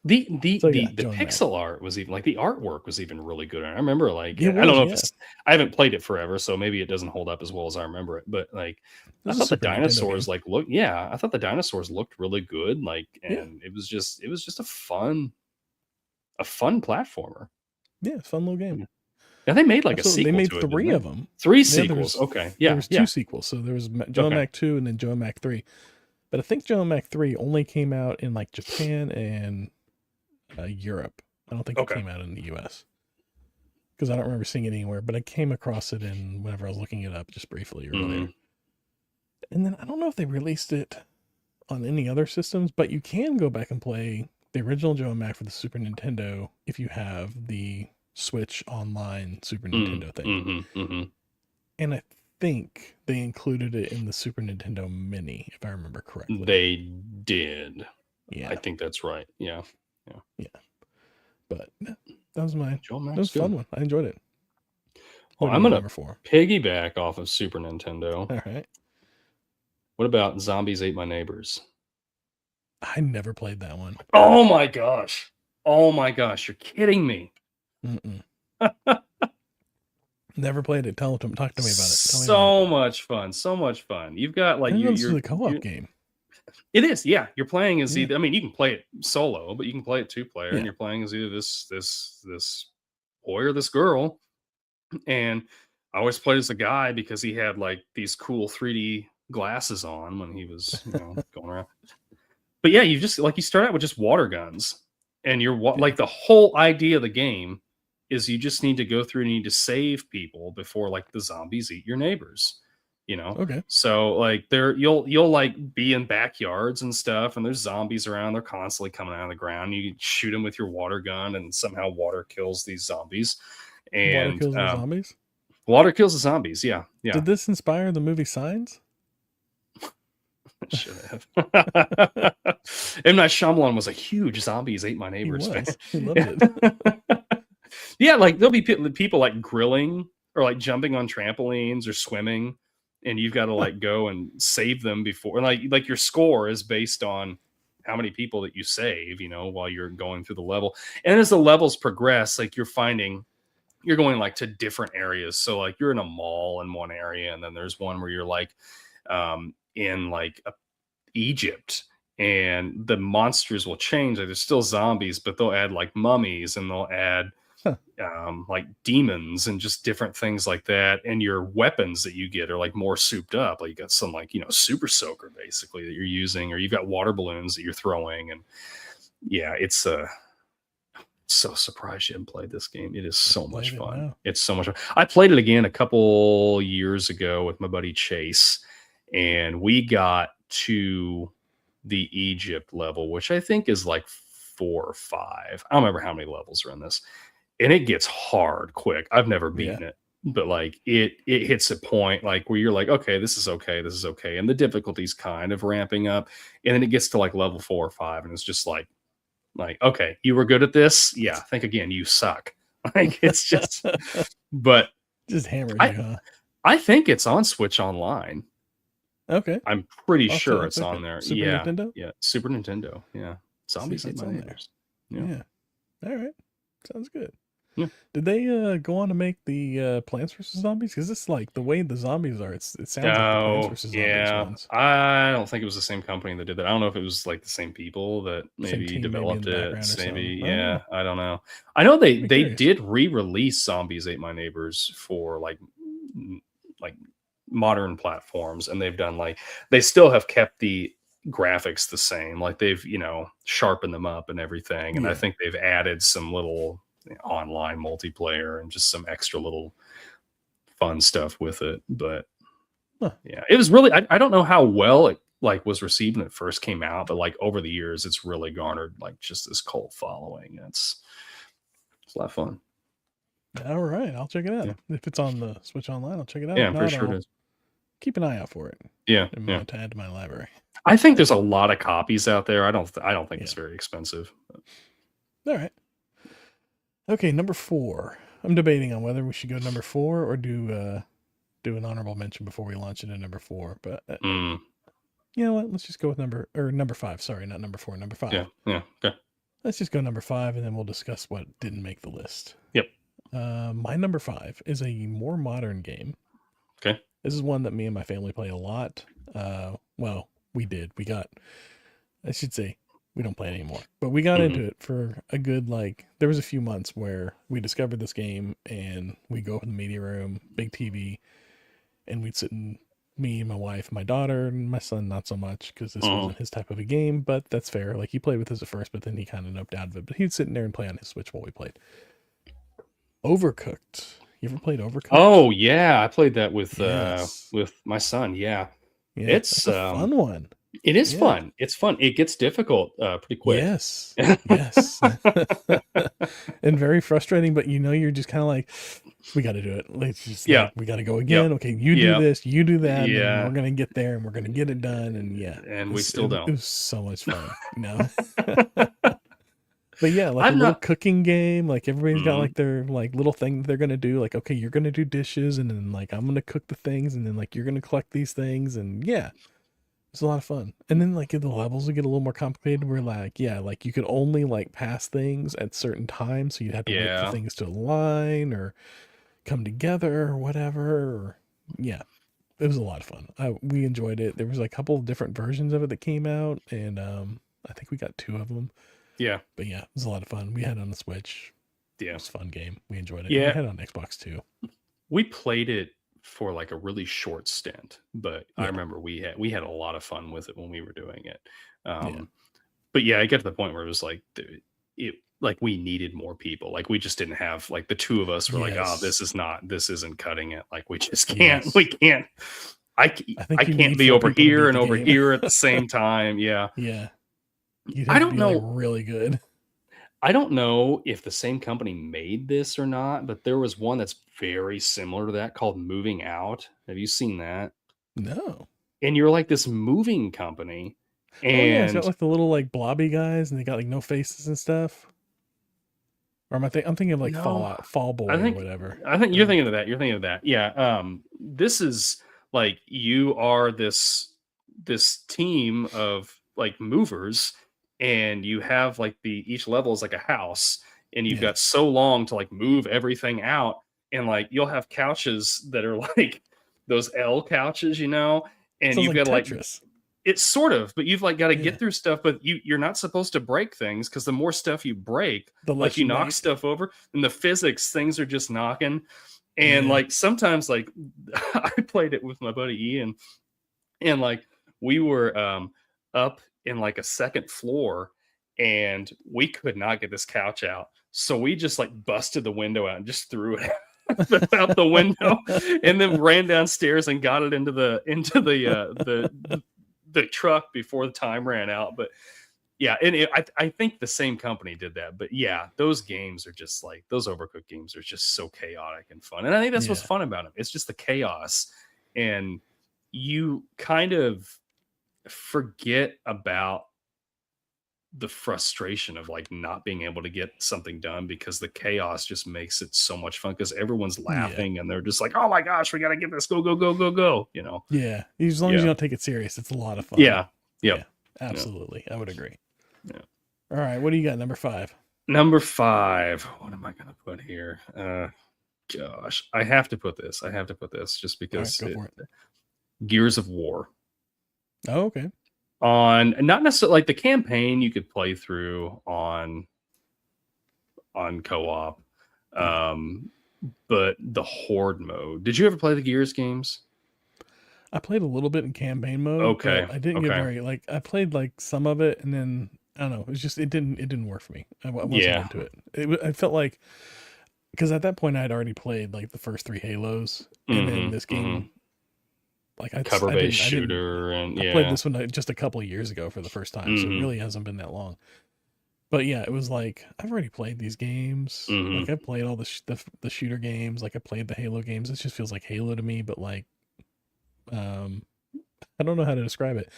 The pixel art was even like the artwork was even really good. And I remember like I don't know if I haven't played it forever, so maybe it doesn't hold up as well as I remember it. But like I thought the dinosaurs I thought the dinosaurs looked really good. Like and it was just a fun platformer. Yeah, fun little game. Yeah, they made like a sequel. They made to 3 of them. 3 sequels. Okay, yeah. There was 2 sequels. So there was Joe Mac 2 and then Joe Mac 3. But I think Joe Mac 3 only came out in like Japan and Europe. I don't think it came out in the US because I don't remember seeing it anywhere. But I came across it in whenever I was looking it up just briefly earlier. And then I don't know if they released it on any other systems, but you can go back and play the original Joe Mac for the Super Nintendo if you have the Switch Online Super Nintendo thing. And I think they included it in the Super Nintendo Mini, if I remember correctly. They did. Yeah, I think that's right. Yeah. But that was mine. Joe Mac's that was a fun one. I enjoyed it. Well, I'm gonna piggyback off of Super Nintendo. All right. What about Zombies Ate My Neighbors? I never played that one. Oh my gosh! You're kidding me. Never played it. Talk to me about it. So much fun. You've got like you're a co-op game. It is, yeah. You're playing as either. I mean, you can play it solo, but you can play it 2-player, and you're playing as either this boy or this girl. And I always played as the guy because he had like these cool 3D glasses on when he was going around. But yeah, you start out with just water guns, and you're like the whole idea of the game is you just need to go through and you need to save people before like the zombies eat your neighbors. Okay. So like you'll like be in backyards and stuff, and there's zombies around. They're constantly coming out of the ground. You shoot them with your water gun, and somehow water kills these zombies. And water kills the zombies. Water kills the zombies. Yeah. Did this inspire the movie Signs? Should have. M. Night Shyamalan was a huge Zombies Ate My Neighbors fan. He loved it. Yeah, like there'll be people like grilling or like jumping on trampolines or swimming, and you've got to like go and save them before. And like your score is based on how many people that you save, while you're going through the level. And as the levels progress, like you're going like to different areas. So like you're in a mall in one area, and then there's one where you're like in like Egypt, and the monsters will change. Like there's still zombies, but they'll add like mummies, and they'll add like demons and just different things like that. And your weapons that you get are like more souped up. Like you got some like super soaker basically that you're using, or you've got water balloons that you're throwing. And yeah, it's so surprised you haven't played this game. It is so much fun. It's so much fun. I played it again a couple years ago with my buddy Chase, and we got to the Egypt level, which I think is like 4 or 5. I don't remember how many levels are in this, and it gets hard quick. I've never beaten it, but like it hits a point like where you're like, okay, this is okay, and the difficulty's kind of ramping up, and then it gets to like level 4 or 5, and it's just like, okay, you were good at this. Yeah, think again. You suck. Like it's just, but just hammered you, huh? I think it's on Switch Online. Okay, I'm pretty sure it's on there. Super Nintendo? Yeah, Super Nintendo. Yeah, Zombies Ate My Neighbors. Yeah. All right, sounds good. Yeah. Did they go on to make the Plants vs Zombies? Because it's like the way the zombies are. It sounds like the Plants vs Zombies ones. I don't think it was the same company that did that. I don't know if it was like the same people that maybe developed it. Maybe, yeah. I don't know. I know they did re-release Zombies Ate My Neighbors for like modern platforms, and they've done they still have kept the graphics the same. Like they've sharpened them up and everything, and I think they've added some little online multiplayer and just some extra little fun stuff with it. But yeah, it was really I don't know how well it was received when it first came out, but like over the years it's really garnered like just this cult following. It's a lot of fun. All right, I'll check it out. If it's on the Switch Online, I'll check it out. Yeah, I'm pretty sure it is. Keep an eye out for it. Yeah, to add to my library. I think there's a lot of copies out there. I don't think it's very expensive. All right. Okay, number 4. I'm debating on whether we should go number 4 or do an honorable mention before we launch into number 4. But you know what? Let's just go with number 5. Sorry, not number 4. Number 5. Yeah. Okay. Let's just go number 5, and then we'll discuss what didn't make the list. Yep. My number 5 is a more modern game. Okay. This is one that me and my family play a lot. Well, we did. I should say, we don't play it anymore. But we got into it for a good, there was a few months where we discovered this game, and we go in the media room, big TV, and we'd sit in, me, my wife, my daughter, and my son not so much, because this wasn't his type of a game, but that's fair. Like, he played with us at first, but then he kind of noped out of it. But he'd sit in there and play on his Switch while we played. Overcooked. You ever played Overcooked? Oh, yeah. I played that with my son. Yeah. It's a fun one. It is fun. It's fun. It gets difficult pretty quick. Yes. And very frustrating, but you're just kind of like, we got to do it. Let's just, we got to go again. Okay, you do this, you do that. Yeah. And we're going to get there and we're going to get it done. And and we still don't. It was so much fun. But yeah, like little cooking game. Like everybody's got like their like little thing that they're going to do. Like, okay, you're going to do dishes, and then like I'm going to cook the things, and then like you're going to collect these things. And it's a lot of fun. And then like the levels would get a little more complicated. Where like you could only like pass things at certain times, so you'd have to wait for things to align or come together or whatever. It was a lot of fun. We enjoyed it. There was like a couple of different versions of it that came out, and I think we got 2 of them. Yeah, but it was a lot of fun. We had it on the Switch. Yeah, it was a fun game. We enjoyed it. Yeah, we had it on Xbox too. We played it for like a really short stint, but I remember we had a lot of fun with it when we were doing it. But I get to the point where it was like we needed more people. Like we just didn't have like the 2 of us were like, oh, this isn't cutting it. Like we just can't. We can't. I can't be over here and over here at the same time. Yeah. I don't know. Like really good. I don't know if the same company made this or not, but there was one that's very similar to that called Moving Out. Have you seen that? No. And you're like this moving company. And it's got like the little like blobby guys, and they got like no faces and stuff. Or I'm thinking of like Fall Boy or whatever. I think you're thinking of that. You're thinking of that. Yeah. This is like you are this team of like movers, and you have like each level is like a house, and you've got so long to like move everything out, and like you'll have couches that are like those L couches, and you've got like it's sort of, but you've like got to get through stuff, but you're not supposed to break things, because the more stuff you break, like you knock stuff over, and the physics things are just knocking. And like sometimes like I played it with my buddy Ian, and like we were up in like a second floor, and we could not get this couch out, so we just like busted the window out and just threw it out the window, and then ran downstairs and got it into the truck before the time ran out. But and I think the same company did that. But those games are just like, those Overcooked games are just so chaotic and fun, and I think that's what's fun about them. It's just the chaos, and you kind of forget about the frustration of like not being able to get something done, because the chaos just makes it so much fun, because everyone's laughing and they're just like, oh my gosh, we got to get this, go as long as you don't take it serious, it's a lot of fun. Absolutely. I would agree. All right, what do you got? Number 5. What am I gonna put here? Gosh, I have to put this just because Gears of War. Oh, okay. On not necessarily like the campaign you could play through on co-op, but the Horde mode. Did you ever play the Gears games? I played a little bit in campaign mode. Okay. I didn't get very I played like some of it, and then I don't know. It was just it didn't work for me. I wasn't into it. I felt like, because at that point I had already played like the first 3 Halos, and then this game. Like cover-based shooter, and I played this one just a couple of years ago for the first time, so it really hasn't been that long. But it was like, I've already played these games. Like I played all the shooter games. Like I played the Halo games. It just feels like Halo to me, but like, I don't know how to describe it.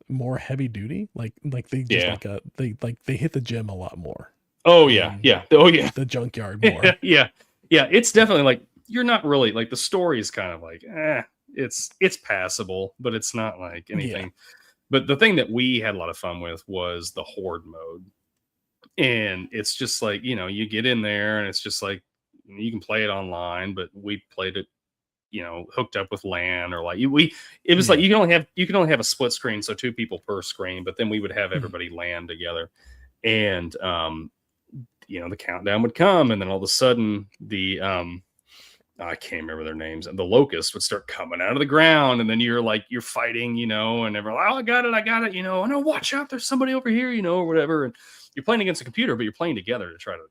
More heavy duty. Like they just they hit the gym a lot more. Oh yeah, the junkyard more. yeah. It's definitely like, you're not really like, the story is kind of like, it's passable, but it's not like anything But the thing that we had a lot of fun with was the horde mode. And it's just like, you get in there and it's just like, you can play it online, but we played it, hooked up with LAN, or like it was like you can only have a split screen, so 2 people per screen, but then we would have everybody LAN together. And the countdown would come, and then all of a sudden the I can't remember their names, and the locusts would start coming out of the ground, and then you're fighting, and everyone, oh, I got it, oh no, watch out, there's somebody over here, or whatever. And you're playing against a computer, but you're playing together to try to,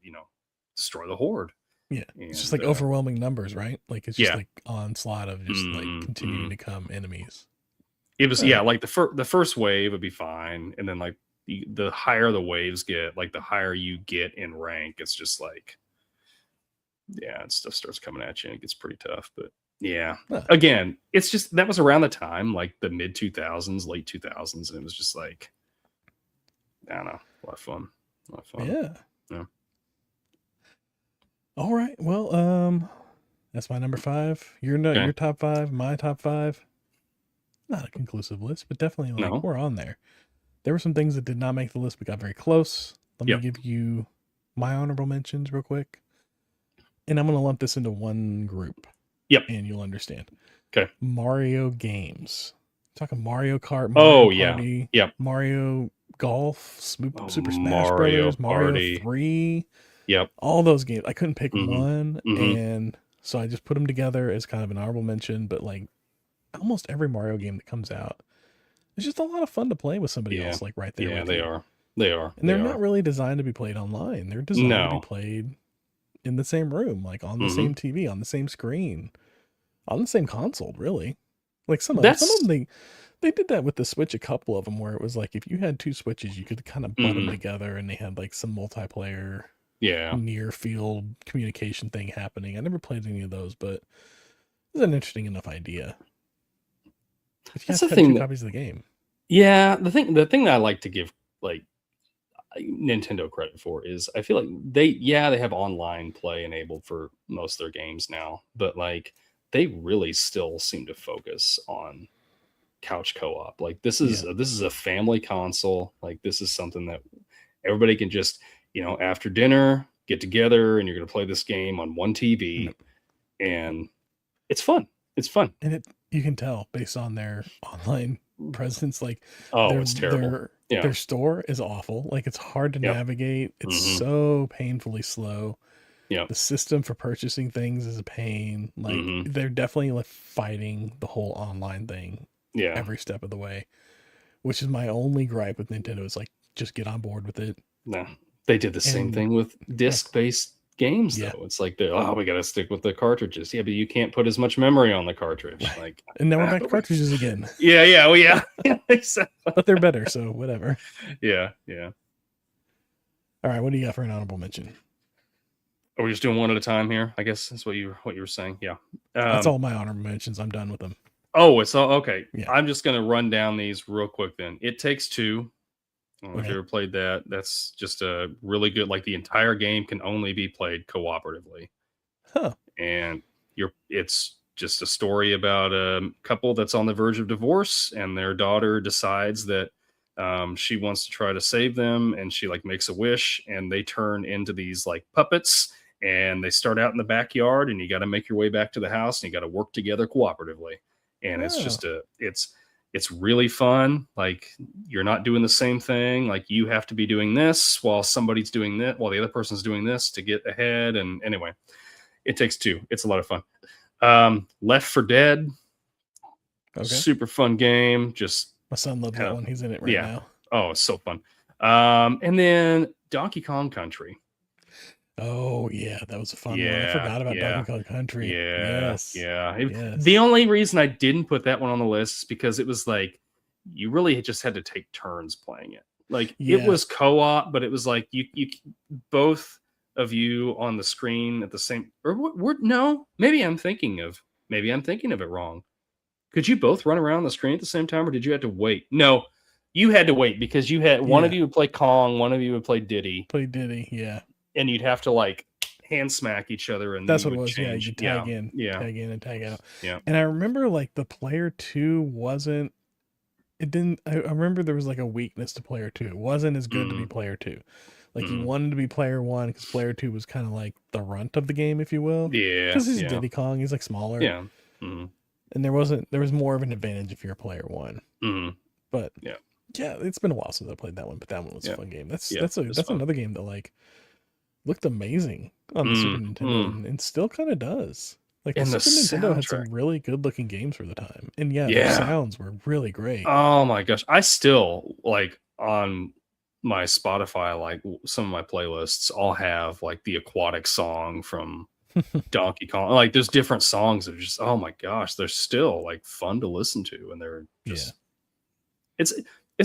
destroy the horde. Yeah. It's just like overwhelming numbers, right? Like it's just like onslaught of just like continuing to come enemies. It was, like the first wave would be fine. And then like the higher the waves get, like the higher you get in rank, it's just like, stuff starts coming at you and it gets pretty tough. But again, it's just, that was around the time, like the mid 2000s, late 2000s. And it was just like, I don't know, a lot of fun. Yeah. All right. Well, that's my number 5. Your top 5, my top 5. Not a conclusive list, but definitely we're on there. There were some things that did not make the list, but got very close. Let me give you my honorable mentions real quick. And I'm going to lump this into one group. Yep. And you'll understand. Okay. Mario games. Talking Mario Kart, Mario Party, Mario Golf, Super Smash Brothers, Mario 3. Yep. All those games. I couldn't pick one. And so I just put them together as kind of an honorable mention. But like almost every Mario game that comes out, it's just a lot of fun to play with somebody else like right there. Yeah, they are. They are. And they're not really designed to be played online. They're designed to be played in the same room, like on the same TV, on the same screen, on the same console, really. Like some of them, they did that with the Switch, a couple of them, where it was like if you had 2 Switches, you could kind of butt them together and they had like some multiplayer near field communication thing happening. I never played any of those, but it was an interesting enough idea. But you have to have 2 copies of the game. Yeah, the thing that I like to give like Nintendo credit for is I feel like they have online play enabled for most of their games now, but like they really still seem to focus on couch co-op. Like this is a family console. Like this is something that everybody can just, after dinner get together and you're going to play this game on one TV and it's fun. And you can tell based on their online presence, like it's terrible. Their store is awful. Like it's hard to navigate. It's so painfully slow. Yeah. The system for purchasing things is a pain. Like they're definitely like fighting the whole online thing every step of the way, which is my only gripe with Nintendo is like, just get on board with it. No, they did the same thing with disc-based games though. It's like we got to stick with the cartridges. Yeah, but you can't put as much memory on the cartridge. Like, and now we're back to cartridges again. Yeah, exactly. But they're better, so whatever. Yeah. All right, what do you got for an honorable mention? Are we just doing one at a time here? I guess that's what you were saying. Yeah. That's all my honorable mentions. I'm done with them. Oh, it's all okay. Yeah. I'm just gonna run down these real quick then. It Takes Two. I don't know if you ever played that. That's just a really good, like the entire game can only be played cooperatively. Huh. And it's just a story about a couple that's on the verge of divorce, and their daughter decides that she wants to try to save them, and she like makes a wish, and they turn into these like puppets, and they start out in the backyard, and you got to make your way back to the house, and you got to work together cooperatively. And it's just it's really fun. Like you're not doing the same thing. Like you have to be doing this while somebody's doing that, while the other person's doing this to get ahead. And anyway, It Takes Two. It's a lot of fun. Left 4 Dead. Okay. Super fun game. Just my son loves that one. He's in it right now. Oh, it's so fun. And then Donkey Kong Country. Oh yeah, that was a fun one. I forgot about Donkey Kong Country. Yes. The only reason I didn't put that one on the list is because it was like you really just had to take turns playing it. Like it was co-op, but it was like you both of you on the screen at the same. Maybe I'm thinking of it wrong. Could you both run around the screen at the same time, or did you have to wait? No, you had to wait because you had one of you would play Kong, one of you would play Diddy. Yeah. And you'd have to like hand smack each other, and that's what it was. Change. You tag in and tag out. Yeah. And I remember like the player 2 wasn't it didn't. I remember there was like a weakness to player 2. It wasn't as good to be player 2. Like you wanted to be player 1 because player 2 was kind of like the runt of the game, if you will. Yeah, because he's Diddy Kong. He's like smaller. Yeah. And there was more of an advantage if you're player 1. But yeah, it's been a while since I played that one. But that one was a fun game. That's fun. another game that like looked amazing on the Super Nintendo and still kind of does. Like the Super Nintendo had some really good looking games for the time. And the sounds were really great. Oh my gosh. I still like on my Spotify, like some of my playlists all have like the aquatic song from Donkey Kong. Like there's different songs that are just, oh my gosh, they're still like fun to listen to. And they're just, it's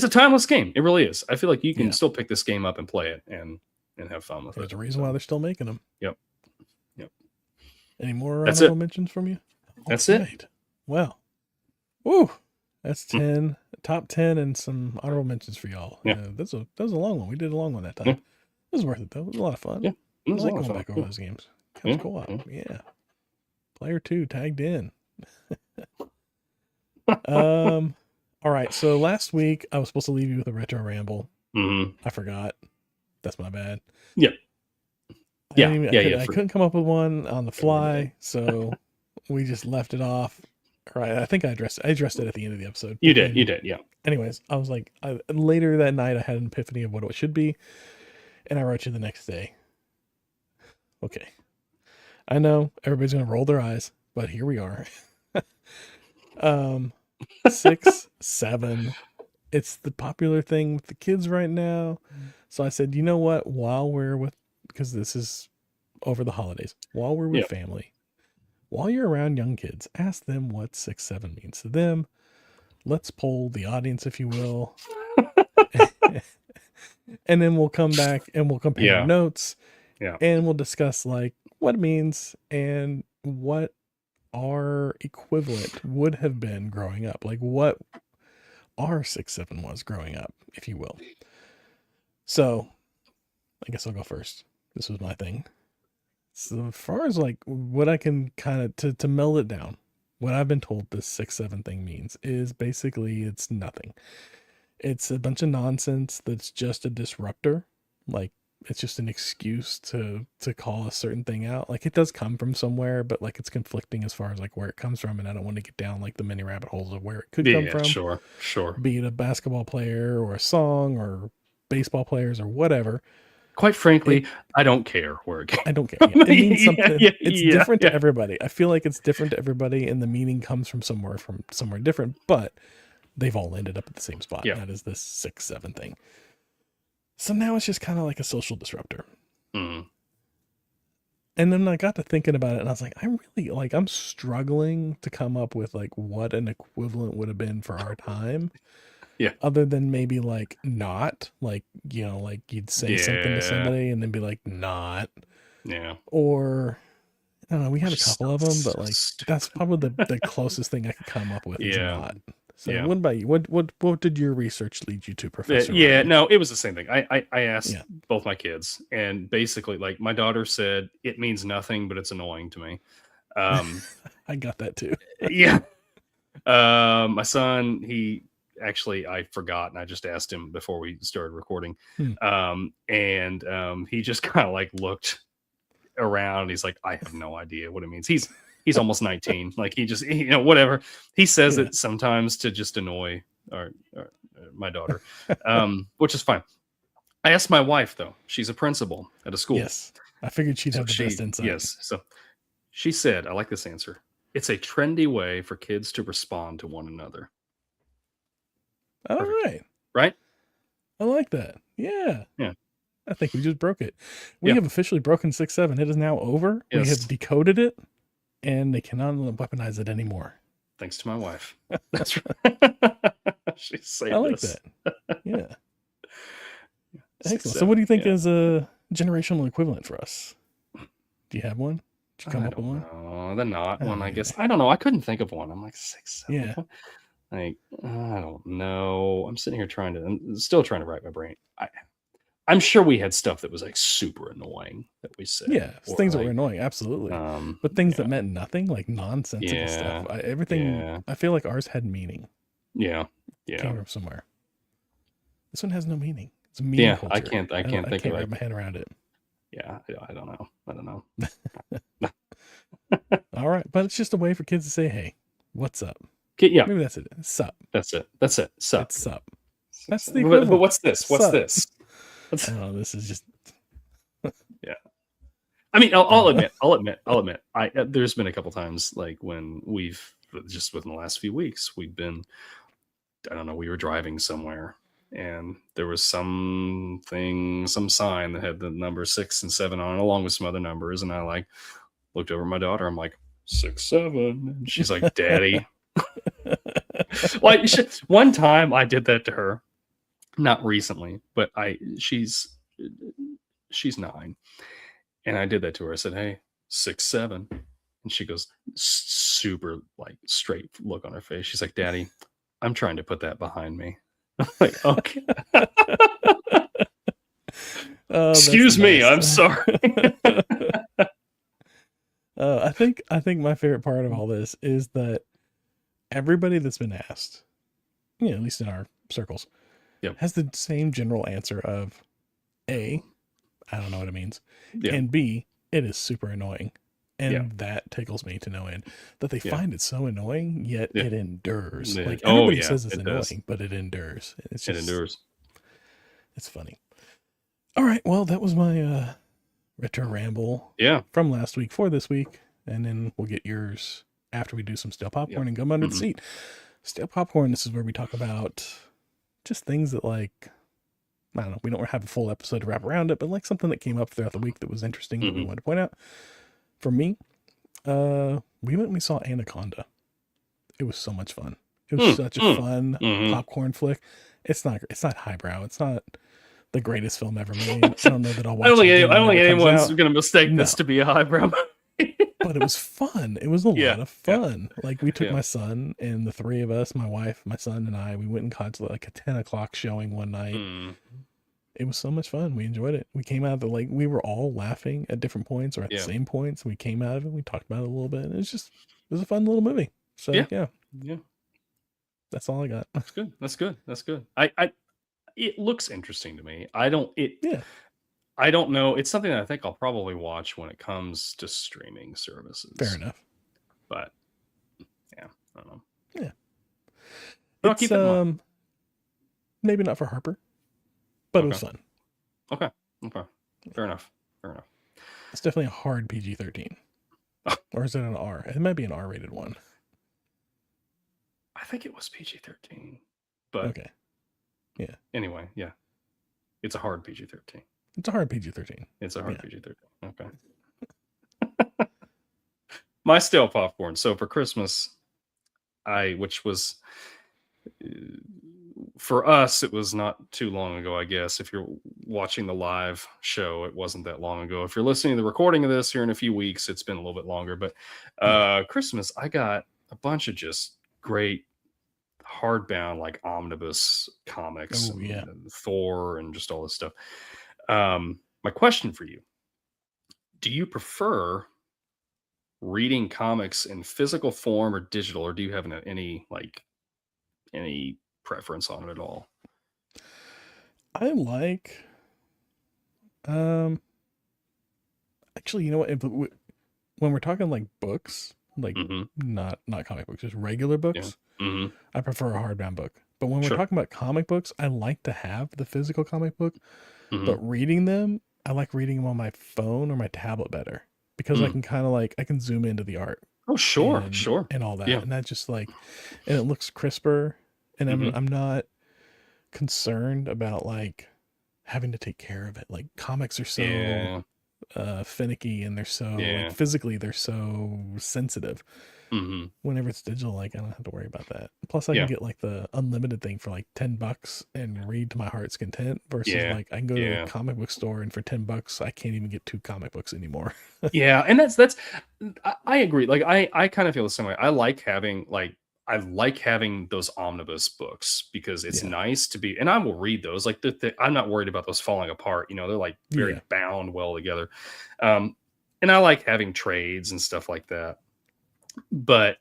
a timeless game. It really is. I feel like you can still pick this game up and play it and have fun with it. There's a reason why they're still making them. Yep. Any more honorable mentions from you? That's it. Well, woo, that's 10, top 10, and some honorable mentions for y'all. Yeah, that was a long one. We did a long one that time. It was worth it though. It was a lot of fun. Yeah, I like going back over those games. Couch co-op. Yeah. Player 2 tagged in. All right. So last week I was supposed to leave you with a retro ramble. I forgot. That's my bad. Yeah. I couldn't come up with one on the fly, so we just left it off. Right. I think I addressed it at the end of the episode. You did, yeah. Anyways, I was like, later that night I had an epiphany of what it should be, and I wrote you the next day. Okay. I know everybody's gonna roll their eyes, but here we are. 6, 7. It's the popular thing with the kids right now. So I said, you know what? Because this is over the holidays, while we're with family, while you're around young kids, ask them what 6, 7 means to them. Let's poll the audience, if you will. And then we'll come back and we'll compare notes. Yeah. And we'll discuss like what it means and what our equivalent would have been growing up. Like what our 6, 7 was growing up, if you will. So I guess I'll go first. This was my thing. So as far as like what I can kind of to meld it down, what I've been told this 6, 7 thing means is basically it's nothing. It's a bunch of nonsense that's just a disruptor. Like it's just an excuse to call a certain thing out. Like it does come from somewhere, but like it's conflicting as far as like where it comes from. And I don't want to get down like the many rabbit holes of where it could come from. Sure. Be it a basketball player or a song or baseball players or whatever. Quite frankly, I don't care where it came. I don't care. Yeah. It means something. It's different to everybody. I feel like it's different to everybody, and the meaning comes from somewhere different. But they've all ended up at the same spot. Yeah. That is this 6, 7 thing. So now it's just kind of like a social disruptor. And then I got to thinking about it, and I was like, I'm struggling to come up with like what an equivalent would have been for our time. Yeah. Other than maybe like not, like, you know, like you'd say something to somebody and then be like not. Yeah. Or I don't know, we had a couple of them, but like that's probably the closest thing I could come up with is not. So what about you? What did your research lead you to, Professor? No, it was the same thing. I asked both my kids, and basically like my daughter said it means nothing, but it's annoying to me. I got that too. Yeah. My son, I forgot, and I just asked him before we started recording. And he just kind of like looked around. He's like, I have no idea what it means. He's almost 19. Like he just, whatever. He says it sometimes to just annoy my daughter, which is fine. I asked my wife though. She's a principal at a school. Yes. I figured she'd have the best insight. Yes. So she said, I like this answer. It's a trendy way for kids to respond to one another. All right. Right? I like that. Yeah. Yeah. I think we just broke it. We have officially broken 6, 7. It is now over. Yes. We have decoded it, and they cannot weaponize it anymore. Thanks to my wife. That's right. She saved I like us. That. Yeah. Excellent. So what do you think is a generational equivalent for us? Do you have one? Did you come up with one? Oh, the not one, I guess. I don't know. I couldn't think of one. I'm like 6, 7. Yeah. Like, I don't know. I'm sitting here I'm still trying to rack my brain. I'm sure we had stuff that was like super annoying that we said. Yeah, things that were annoying, absolutely. But things that meant nothing, like nonsensical stuff. Everything. I feel like ours had meaning. Yeah. Came from somewhere. This one has no meaning. It's a meme culture. I can't wrap my head around it. Yeah, I don't know. All right, but it's just a way for kids to say, "Hey, what's up?" Yeah, maybe that's it. Sup. That's it. Sup. It's sup. That's the equivalent. But what's this? What's sup. this? Oh, this is just. Yeah. I mean, I'll admit. There's been a couple times like when we've just within the last few weeks we've been. I don't know. We were driving somewhere. And there was some sign that had the number 6 and 7 on it, along with some other numbers. And I like looked over at my daughter. I'm like, 6, 7. And she's like, Daddy. Like one time I did that to her, not recently, but she's 9. And I did that to her. I said, hey, 6, 7. And she goes, super like straight look on her face. She's like, Daddy, I'm trying to put that behind me. I'm like, okay. Excuse me, nice. I'm sorry. I think my favorite part of all this is that everybody that's been asked, at least in our circles, has the same general answer of A, I don't know what it means, and B, it is super annoying. And that tickles me to no end that they find it so annoying, yet it endures. Like everybody says it's annoying, but it endures. It endures. It's funny. All right. Well, that was my retro ramble from last week for this week. And then we'll get yours after we do some stale popcorn and gum under the seat. Stale popcorn, this is where we talk about just things that like, I don't know, we don't have a full episode to wrap around it, but like something that came up throughout the week that was interesting that we wanted to point out. For me, we went and we saw Anaconda. It was so much fun. It was such a fun popcorn flick. It's not highbrow. It's not the greatest film ever made. I don't know that I'll watch it. I don't think anyone's going to mistake this to be a highbrow movie. But it was fun. It was a lot of fun. Like we took my son and the three of us, my wife, my son, and I, we went and caught like a 10 o'clock showing one night. It was so much fun. We enjoyed it. We came out of the we were all laughing at different points or at the same points. We came out of it. We talked about it a little bit. It was a fun little movie. So yeah. That's all I got. That's good. It looks interesting to me. I don't know. It's something that I think I'll probably watch when it comes to streaming services. Fair enough. But I don't know. Yeah. But I'll keep it in mind. Maybe not for Harper. But it was fun. Okay. Fair enough. It's definitely a hard PG-13. Or is it an R? It might be an R-rated one. I think it was PG-13. But okay. Yeah. Anyway, it's a hard PG-13. It's a hard PG-13. It's a hard PG-13. Okay. My stale popcorn. So for Christmas, which was... for us, it was not too long ago, I guess. If you're watching the live show, it wasn't that long ago. If you're listening to the recording of this here in a few weeks, it's been a little bit longer. But Christmas, I got a bunch of just great hardbound, like omnibus comics, and Thor and just all this stuff. My question for you, do you prefer reading comics in physical form or digital, or do you have any preference on it at all? I like actually, you know what, when we're talking like books, like not comic books, just regular books, I prefer a hardbound book. But when we're talking about comic books, I like to have the physical comic book, but reading them, I like reading them on my phone or my tablet better because I can kind of I can zoom into the art. Oh, sure. And all that. And that just and it looks crisper. And I'm not concerned about having to take care of it. Like comics are so finicky and they're so physically they're so sensitive. Whenever it's digital, I don't have to worry about that. Plus I can get the unlimited thing for $10 and read to my heart's content versus I can go to a comic book store and for $10 I can't even get 2 comic books anymore. And that's I agree. I kind of feel the same way. I like having those omnibus books because it's nice to be, and I will read those. I'm not worried about those falling apart. They're very bound well together. And I like having trades and stuff like that. But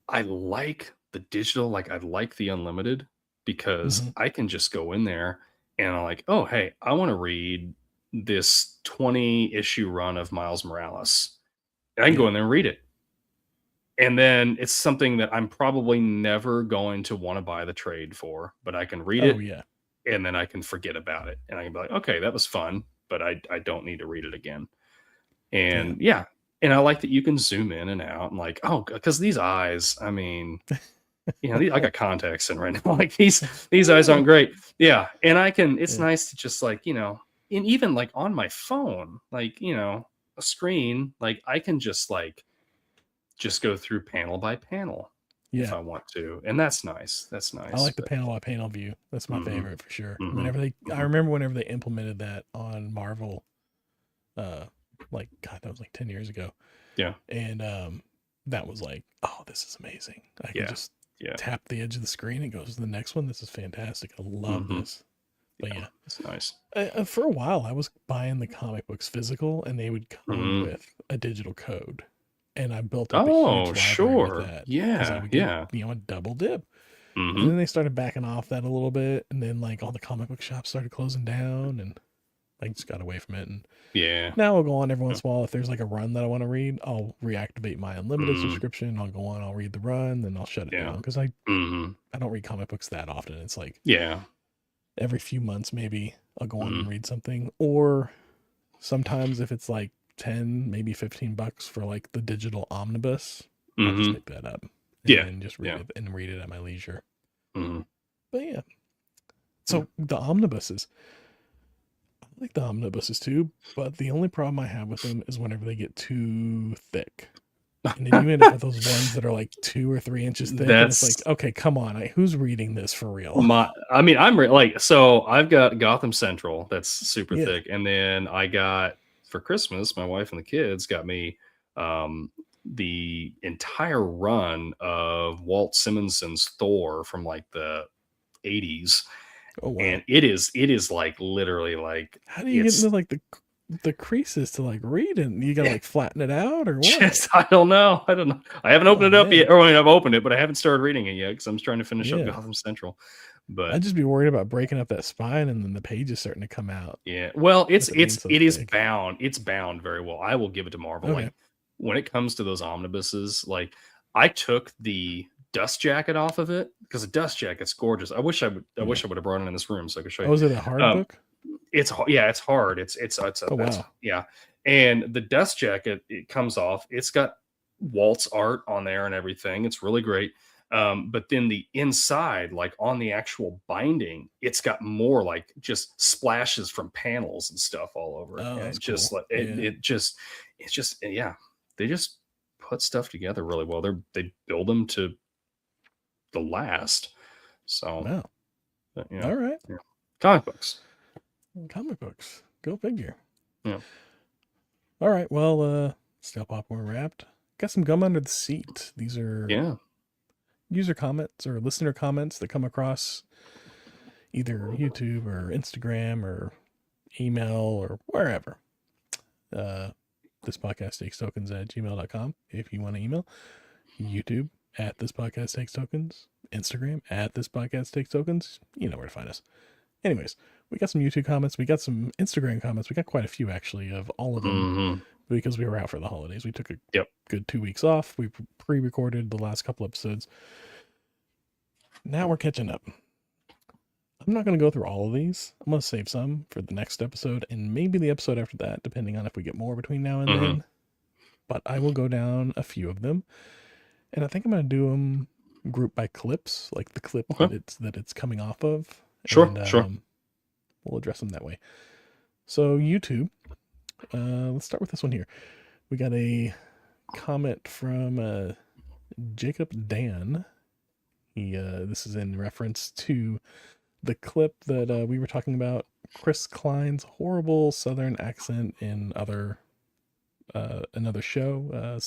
I like the digital, like I like the unlimited because I can just go in there and I'm like, oh, hey, I want to read this 20 issue run of Miles Morales. And I can go in there and read it. And then it's something that I'm probably never going to want to buy the trade for, but I can read it. Yeah. And then I can forget about it. And I can be like, okay, that was fun, but I don't need to read it again. And yeah. And I like that you can zoom in and out and like, oh, because these eyes, I mean, I got contacts in right now. Like these eyes aren't great. Yeah. And I can, it's nice to just like, and even like on my phone, like, a screen, like I can just go through panel by panel if I want to. And that's nice. That's nice. I like the panel by panel view. That's my favorite for sure. I remember whenever they implemented that on Marvel, like, God, that was like 10 years ago. Yeah. And that was like, oh, this is amazing. I can just tap the edge of the screen and goes to the next one. This is fantastic. I love this. But yeah, it's nice. For a while, I was buying the comic books physical, and they would come with a digital code. And I built up a huge library with that. Yeah, I would get, a double dip. And then they started backing off that a little bit, and then like all the comic book shops started closing down, and I just got away from it. And now I'll go on every once in a while. If there's like a run that I want to read, I'll reactivate my unlimited subscription. I'll go on, I'll read the run, then I'll shut it down because I don't read comic books that often. It's like every few months maybe I'll go on and read something, or sometimes if it's like 10, maybe $15 for like the digital omnibus, I'll just pick that up and just read it and read it at my leisure. But yeah, so the omnibuses, I like the omnibuses too, but the only problem I have with them is whenever they get too thick. And then you end up with those ones that are like 2 or 3 inches thick. And it's like, okay, come on. Who's reading this for real? So I've got Gotham Central that's super thick. And then I got, for Christmas, my wife and the kids got me the entire run of Walt Simonson's Thor from like the 80s. Oh, wow. And it is like literally like, how do you get into like the creases to like read it? You gotta like flatten it out or what? I don't know. I haven't opened it up yet. Or I've opened it, but I haven't started reading it yet because I'm trying to finish up Gotham Central. But I'd just be worried about breaking up that spine and then the pages starting to come out. Yeah. Well, it is bound. It's bound very well. I will give it to Marvel. Okay. Like when it comes to those omnibuses, like I took the dust jacket off of it because the dust jacket's gorgeous. I wish I would have brought it in this room so I could show you. Oh, is it a hard book? It's hard. It's and the dust jacket, it comes off. It's got Walt's art on there and everything. It's really great. But then the inside, like on the actual binding, it's got more like just splashes from panels and stuff all over it. Oh, and cool. They just put stuff together really well. They build them to the last. So wow. All right. Yeah. Comic books. Go figure. Yeah. All right. Well, stale popcorn wrapped. Got some gum under the seat. These are user comments or listener comments that come across either YouTube or Instagram or email or wherever. This podcast takes tokens at gmail.com if you want to email. YouTube at this podcast takes tokens. Instagram at this podcast takes tokens. You know where to find us. Anyways, we got some YouTube comments. We got some Instagram comments. We got quite a few actually of all of them because we were out for the holidays. We took a good 2 weeks off. We pre-recorded the last couple episodes. Now we're catching up. I'm not going to go through all of these. I'm going to save some for the next episode and maybe the episode after that, depending on if we get more between now and then. But I will go down a few of them. And I think I'm going to do them group by clips, like the clip that it's coming off of. Sure. We'll address them that way. So YouTube, let's start with this one here. We got a comment from Jacob Dan. This is in reference to the clip that we were talking about, Chris Klein's horrible Southern accent in another show,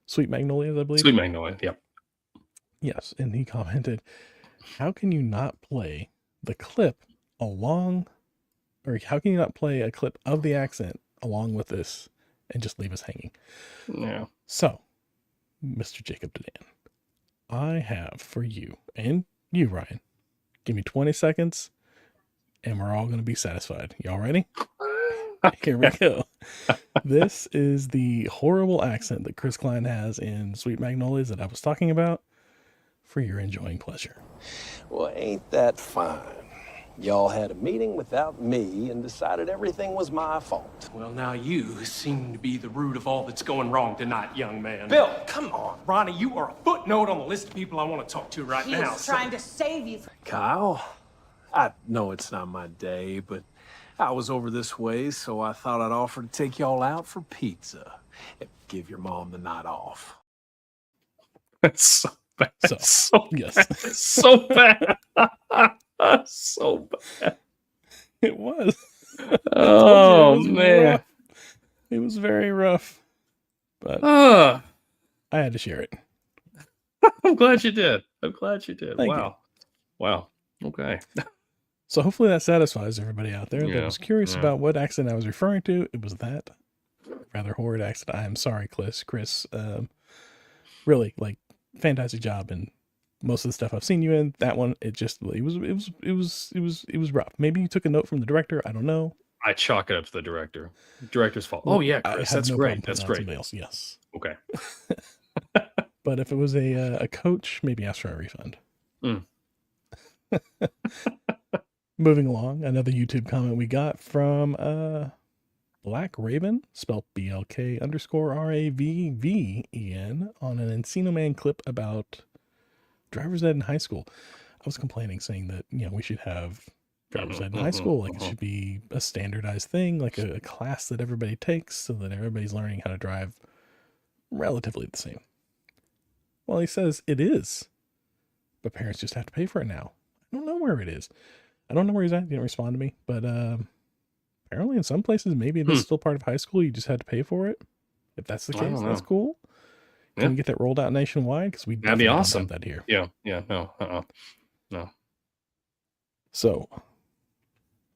Sweet Magnolias, I believe. Sweet Magnolia, yeah. Yes, and he commented, how can you not play the clip how can you not play a clip of the accent along with this and just leave us hanging? Yeah. So, Mr. Jacob Dan, I have for you and you, Ryan. Give me 20 seconds and we're all going to be satisfied. Y'all ready? Here we go. This is the horrible accent that Chris Klein has in Sweet Magnolias that I was talking about for your enjoying pleasure. Well, ain't that fine? Y'all had a meeting without me and decided everything was my fault. Well, now you seem to be the root of all that's going wrong tonight, young man. Bill, come on. Ronnie, you are a footnote on the list of people I want to talk to right now. He's trying to save you. Kyle, I know it's not my day, but I was over this way, so I thought I'd offer to take y'all out for pizza and give your mom the night off. That's so bad. Yes. So bad. So bad. It was. Oh, man. Rough. It was very rough. But I had to share it. I'm glad you did. Thank you. Wow. Okay. So hopefully that satisfies everybody out there that was curious about what accent I was referring to. It was that rather horrid accent. I'm sorry, Chris. Really, like, fantastic job in most of the stuff I've seen you in. That one, it was rough. Maybe you took a note from the director. I don't know. I chalk it up to the director. Director's fault. Well, oh yeah, Chris, that's great. That's great. Else, yes. Okay. But if it was a coach, maybe ask for a refund. Moving along, another YouTube comment we got from Black Raven, spelled BLK_RAVVEN, on an Encino Man clip about driver's ed in high school. I was complaining, saying that, we should have driver's ed in high school. Like, it should be a standardized thing, like a class that everybody takes so that everybody's learning how to drive relatively the same. Well, he says it is, but parents just have to pay for it now. I don't know where it is. I don't know where he's at. He didn't respond to me, but apparently in some places, maybe it is still part of high school. You just had to pay for it. If that's the case, that's cool. Can we get that rolled out nationwide? Because that'd be awesome. That here. Yeah. No. So,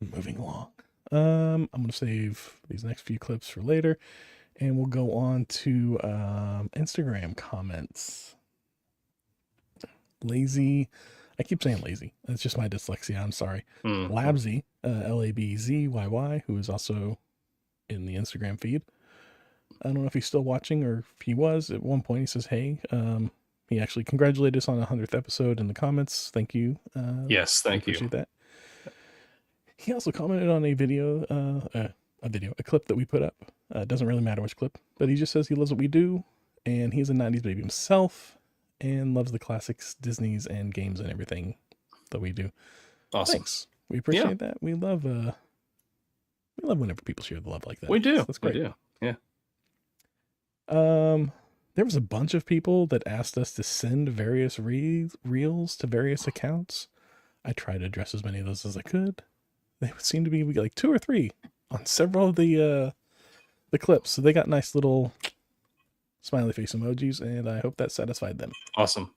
moving along. I'm going to save these next few clips for later, and we'll go on to Instagram comments. Lazy. I keep saying lazy. That's just my dyslexia. I'm sorry. Labzy, Labzyyy, who is also in the Instagram feed. I don't know if he's still watching or if he was. At one point, he says, hey, he actually congratulated us on the 100th episode in the comments. Thank you. Yes, thank you. Appreciate that. He also commented on a clip that we put up. It doesn't really matter which clip, but he just says he loves what we do, and he's a 90s baby himself, and loves the classics, Disney's, and games and everything that we do. Awesome. Thanks. We appreciate that. We love whenever people share the love like that. We do. That's great. We do. Yeah. There was a bunch of people that asked us to send various reels to various accounts. I tried to address as many of those as I could. They would seem to be like 2 or 3 on several of the clips. So they got nice little smiley face emojis, and I hope that satisfied them. Awesome.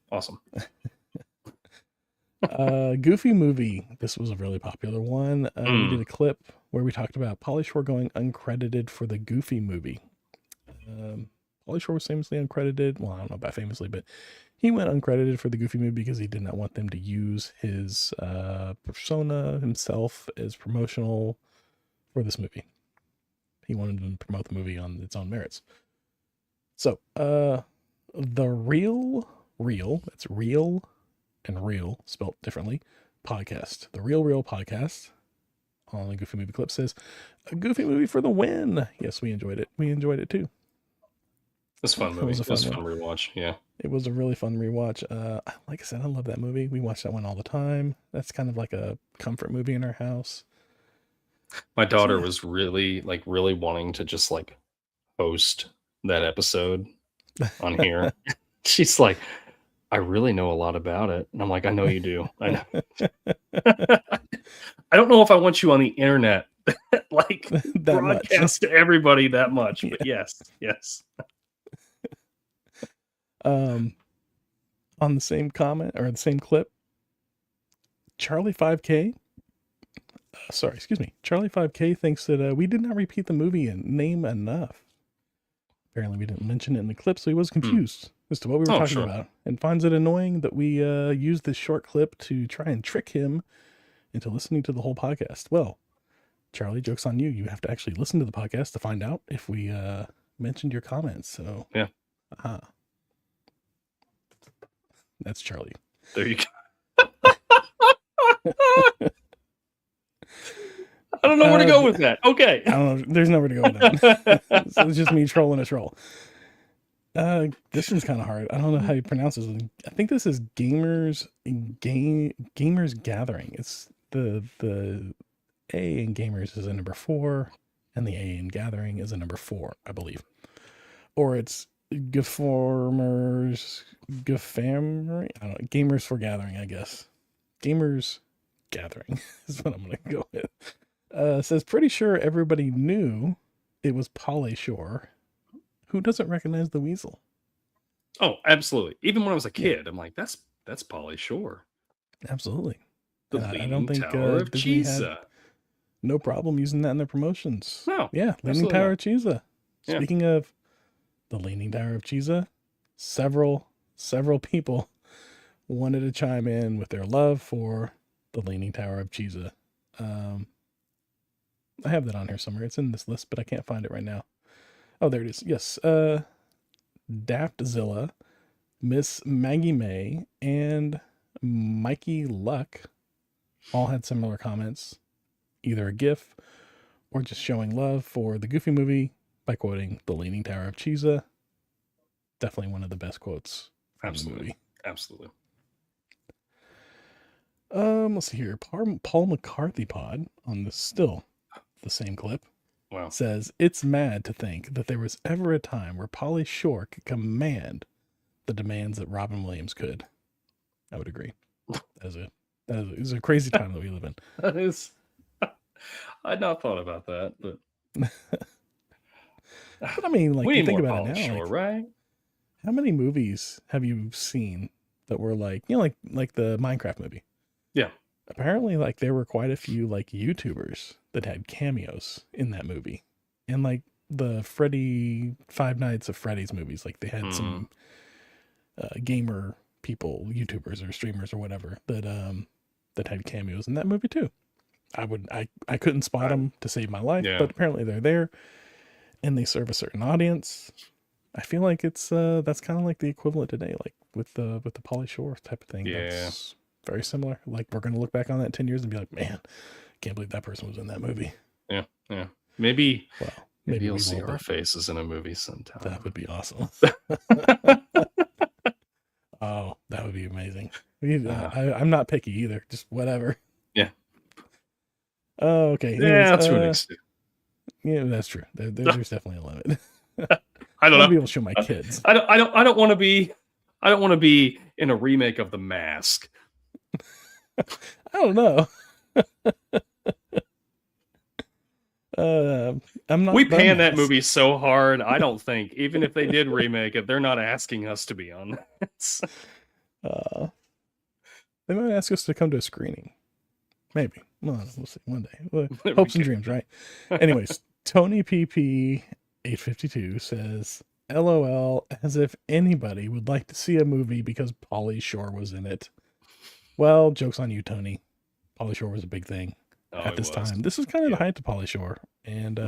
Goofy movie. This was a really popular one. We did a clip where we talked about Pauly Shore going uncredited for the Goofy movie. Pauly Shore was famously uncredited. Well, I don't know about famously, but he went uncredited for the Goofy movie because he did not want them to use his persona himself as promotional for this movie. He wanted to promote the movie on its own merits. So, the real, that's real and real, spelled differently, podcast. The Real Podcast on the Goofy Movie clip says, a Goofy movie for the win. Yes, we enjoyed it. We enjoyed it too. It's a fun movie. It was a fun rewatch. Yeah. It was a really fun rewatch. Like I said, I love that movie. We watch that one all the time. That's kind of like a comfort movie in our house. My daughter was really wanting to just like host that episode on here. She's like, I really know a lot about it. And I'm like, I know you do. I know. I don't know if I want you on the internet, like that broadcast to everybody that much, but yes. On the same comment or the same clip, Charlie 5K thinks that we did not repeat the movie and name enough. Apparently we didn't mention it in the clip, so he was confused. as to what we were talking about, and finds it annoying that we used this short clip to try and trick him into listening to the whole podcast. Well, Charlie, joke's on you. You have to actually listen to the podcast to find out if we mentioned your comments. So yeah, that's Charlie. There you go. I don't know where to go with that. Okay. I don't know. There's nowhere to go with that. So it's just me trolling a troll. This one's kind of hard. I don't know how you pronounce this. I think this is Gamers Gathering. It's the A in Gamers is a number 4, and the A in Gathering is a number 4, I believe. Or it's Gamers for Gathering, I guess. Gamers Gathering is what I'm going to go with. Says, pretty sure everybody knew it was Pauly Shore. Who doesn't recognize the weasel? Oh, absolutely. Even when I was a kid, I'm like, that's Pauly Shore. Absolutely. I don't think Disney had no problem using that in their promotions. No. Yeah, Leaning Tower of Cheesa. Yeah. Speaking of the Leaning Tower of Cheesa, several people wanted to chime in with their love for the Leaning Tower of Cheesa. I have that on here somewhere. It's in this list, but I can't find it right now. Oh, there it is. Yes. Daftzilla, Miss Maggie May, and Mikey Luck all had similar comments. Either a GIF or just showing love for the Goofy movie by quoting the Leaning Tower of Cheesa. Definitely one of the best quotes from the movie. Absolutely. Let's see here. Paul McCarthy pod on the same clip. Wow. Says, it's mad to think that there was ever a time where Pauly Shore could command the demands that Robin Williams could. I would agree. That is a crazy time that we live in. That is. I'd not thought about that, but I mean, like, we you need think more about it Pauly now, Shore, like, right? How many movies have you seen that were like, like the Minecraft movie? Yeah. Apparently, like, there were quite a few like YouTubers that had cameos in that movie, and like the Five Nights at Freddy's movies, like they had some gamer people, YouTubers or streamers or whatever that had cameos in that movie too. I couldn't spot them to save my life, but apparently they're there, and they serve a certain audience. I feel like it's that's kind of like the equivalent today, like with the Pauly Shore type of thing. Yeah. That's very similar. Like, we're going to look back on that in 10 years and be like, man, can't believe that person was in that movie. Yeah. Maybe you'll see our faces in a movie sometime. That would be awesome. Oh, that would be amazing. I'm not picky either. Just whatever. Yeah. Oh, okay. Yeah, to an extent. Yeah, that's true. There's definitely a limit. I don't know. I'll be able to show my kids. I don't want to be in a remake of The Mask. I don't know. I'm not. We pan that movie so hard. I don't think even if they did remake it, they're not asking us to be on that. They might ask us to come to a screening. Maybe. Well, we'll see one day. Hopes and dreams, right? Anyways, Tony PP 852 says, LOL, as if anybody would like to see a movie because Pauly Shore was in it. Well, joke's on you, Tony. Pauly Shore was a big thing at this time. This is kind of the height to Pauly Shore. And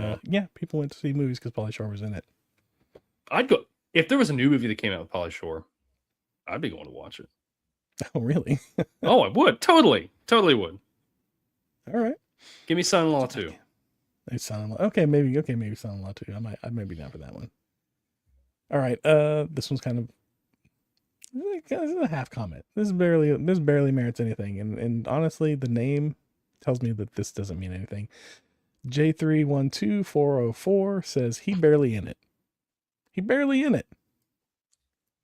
people went to see movies because Pauly Shore was in it. I'd go if there was a new movie that came out with Pauly Shore. I'd be going to watch it. Oh, really? Oh, I would. Totally would. All right. Give me Son-in-Law 2. Son-in-Law. Okay, maybe Son-in-Law 2. I might be down for that one. All right. This one's kind of a half comment. This barely merits anything. And honestly, the name tells me that this doesn't mean anything. J312404 says he barely in it. He barely in it.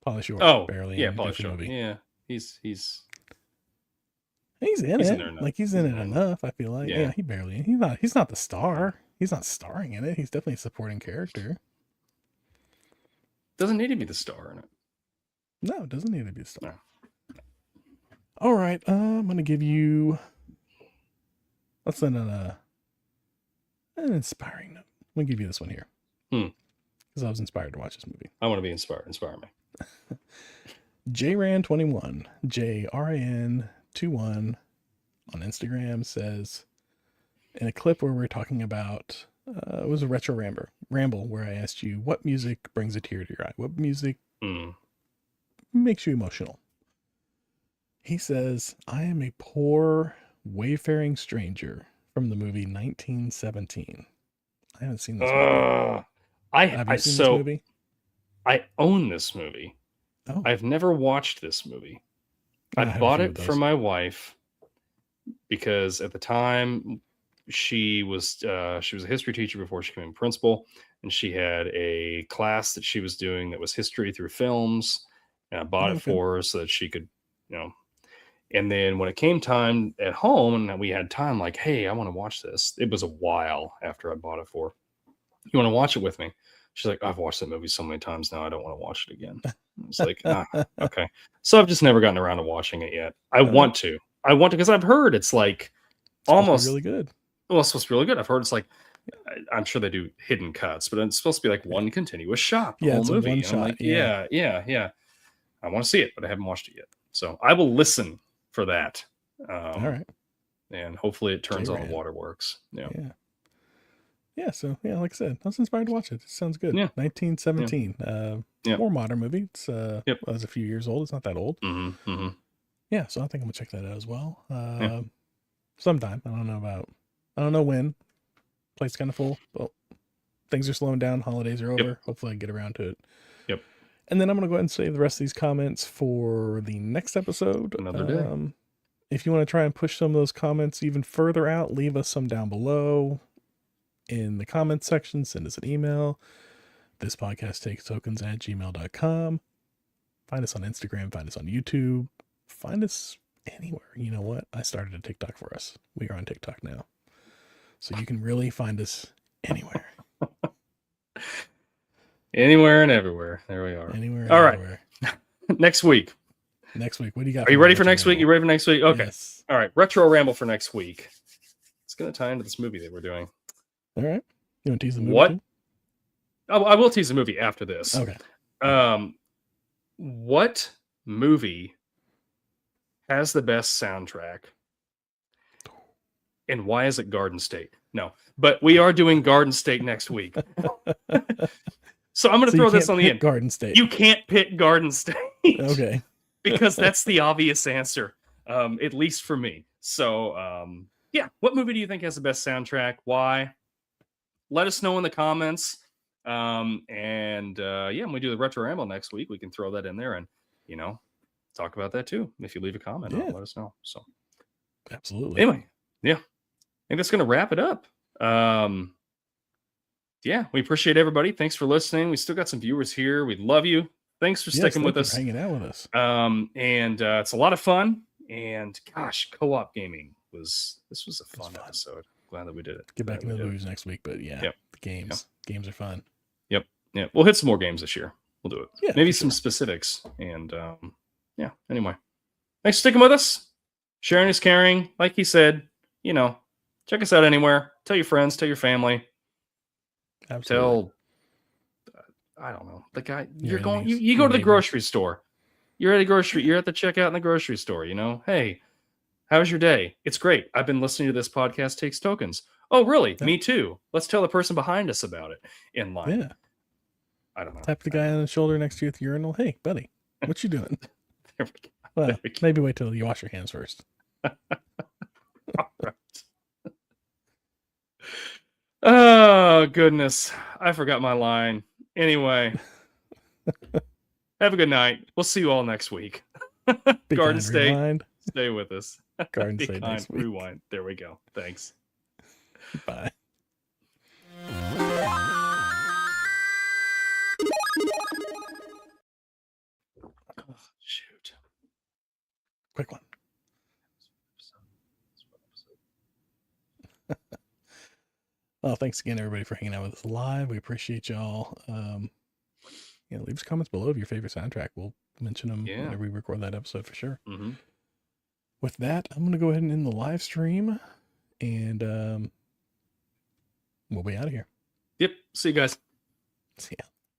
Pauly Shore. Oh, barely. Yeah, in Pauly Shore. Movie. Yeah, he's in it. Like, he's in it enough. I feel like. Yeah, he barely. He's not the star. He's not starring in it. He's definitely a supporting character. Doesn't need to be the star in it. No, it doesn't need to be the star. No. All right, I'm gonna give you. Let's send an inspiring note. I'm gonna give you this one here. Because I was inspired to watch this movie. I want to be inspired. Inspire me. JRAN21, JRAN21 on Instagram says, in a clip where we're talking about, it was a retro ramble where I asked you what music brings a tear to your eye, what music makes you emotional. He says, I am a poor wayfaring stranger from the movie 1917. I haven't seen this movie. Have you seen this movie? I own this movie. Oh. I've never watched this movie. I bought it for my wife because at the time she was a history teacher before she became principal, and she had a class that she was doing that was history through films. And I bought it for her so that she could, And then when it came time at home and we had time, like, hey, I want to watch this. It was a while after I bought it for her. You want to watch it with me? She's like, I've watched that movie so many times now, I don't want to watch it again. It's like, okay. So I've just never gotten around to watching it yet. I want to because I've heard it's like almost really good. Well, it's supposed to be really good. I've heard it's like, I'm sure they do hidden cuts, but it's supposed to be like one continuous shot. The whole movie. One shot. Like, yeah. I want to see it, but I haven't watched it yet. So I will listen for that. All right. And hopefully it turns on the waterworks. Yeah, so like I said, I was inspired to watch it. It sounds good. Yeah. 1917. More modern movie. It's it was a few years old. It's not that old. Yeah, so I think I'm gonna check that out as well. Sometime. I don't know when. Place kind of full, but things are slowing down. Holidays are over. Hopefully I get around to it. Yep. And then I'm gonna go ahead and save the rest of these comments for the next episode. Another day. If you want to try and push some of those comments even further out, leave us some down below. In the comments section, send us an email. thispodcasttakestokens@gmail.com. Find us on Instagram. Find us on YouTube. Find us anywhere. You know what? I started a TikTok for us. We are on TikTok now. So you can really find us anywhere. Anywhere and everywhere. There we are. Anywhere. All right. Next week. What do you got? Are you ready for next week? You ready for next week? Okay. Yes. All right. Retro ramble for next week. It's going to tie into this movie that we're doing. All right. You want to tease the movie? What? Too? I will tease the movie after this. Okay. What movie has the best soundtrack? And why is it Garden State? No, but we are doing Garden State next week. So I'm going to throw this on the end. Garden State. You can't pick Garden State. Okay. Because that's the obvious answer, at least for me. So, what movie do you think has the best soundtrack? Why? Let us know in the comments. When we do the Retro Ramble next week, we can throw that in there and, talk about that too. If you leave a comment, let us know. So, absolutely. Anyway, I think that's going to wrap it up. We appreciate everybody. Thanks for listening. We still got some viewers here. We love you. Thanks for sticking with us. Hanging out with us. It's a lot of fun. And gosh, co-op gaming was a fun episode. Glad that we did it. Get back into the movies next week, but the games are fun. Yep. We'll hit some more games this year. We'll do it. Yeah, maybe some specifics. And anyway, thanks for sticking with us. Sharing is caring. Like he said, check us out anywhere. Tell your friends, tell your family. Absolutely. I don't know. The guy you go to the grocery store. You're at the checkout in the grocery store, Hey, how's your day? It's great. I've been listening to this podcast Takes Tokens. Oh, really? Me too. Let's tell the person behind us about it in line. Yeah. I don't know. Tap the guy on the shoulder next to you at the urinal. Hey, buddy, what you doing? There we go. Well, maybe wait till you wash your hands first. All right. Oh, goodness. I forgot my line. Anyway, have a good night. We'll see you all next week. Garden State. Rewind. Stay with us. Garden State next week. Rewind. There we go. Thanks. Bye. Oh, shoot. Quick one. Well, thanks again, everybody, for hanging out with us live. We appreciate y'all. Leave us comments below of your favorite soundtrack. We'll mention them whenever we record that episode for sure. Mm-hmm. With that, I'm going to go ahead and end the live stream, and we'll be out of here. Yep. See you guys. See ya.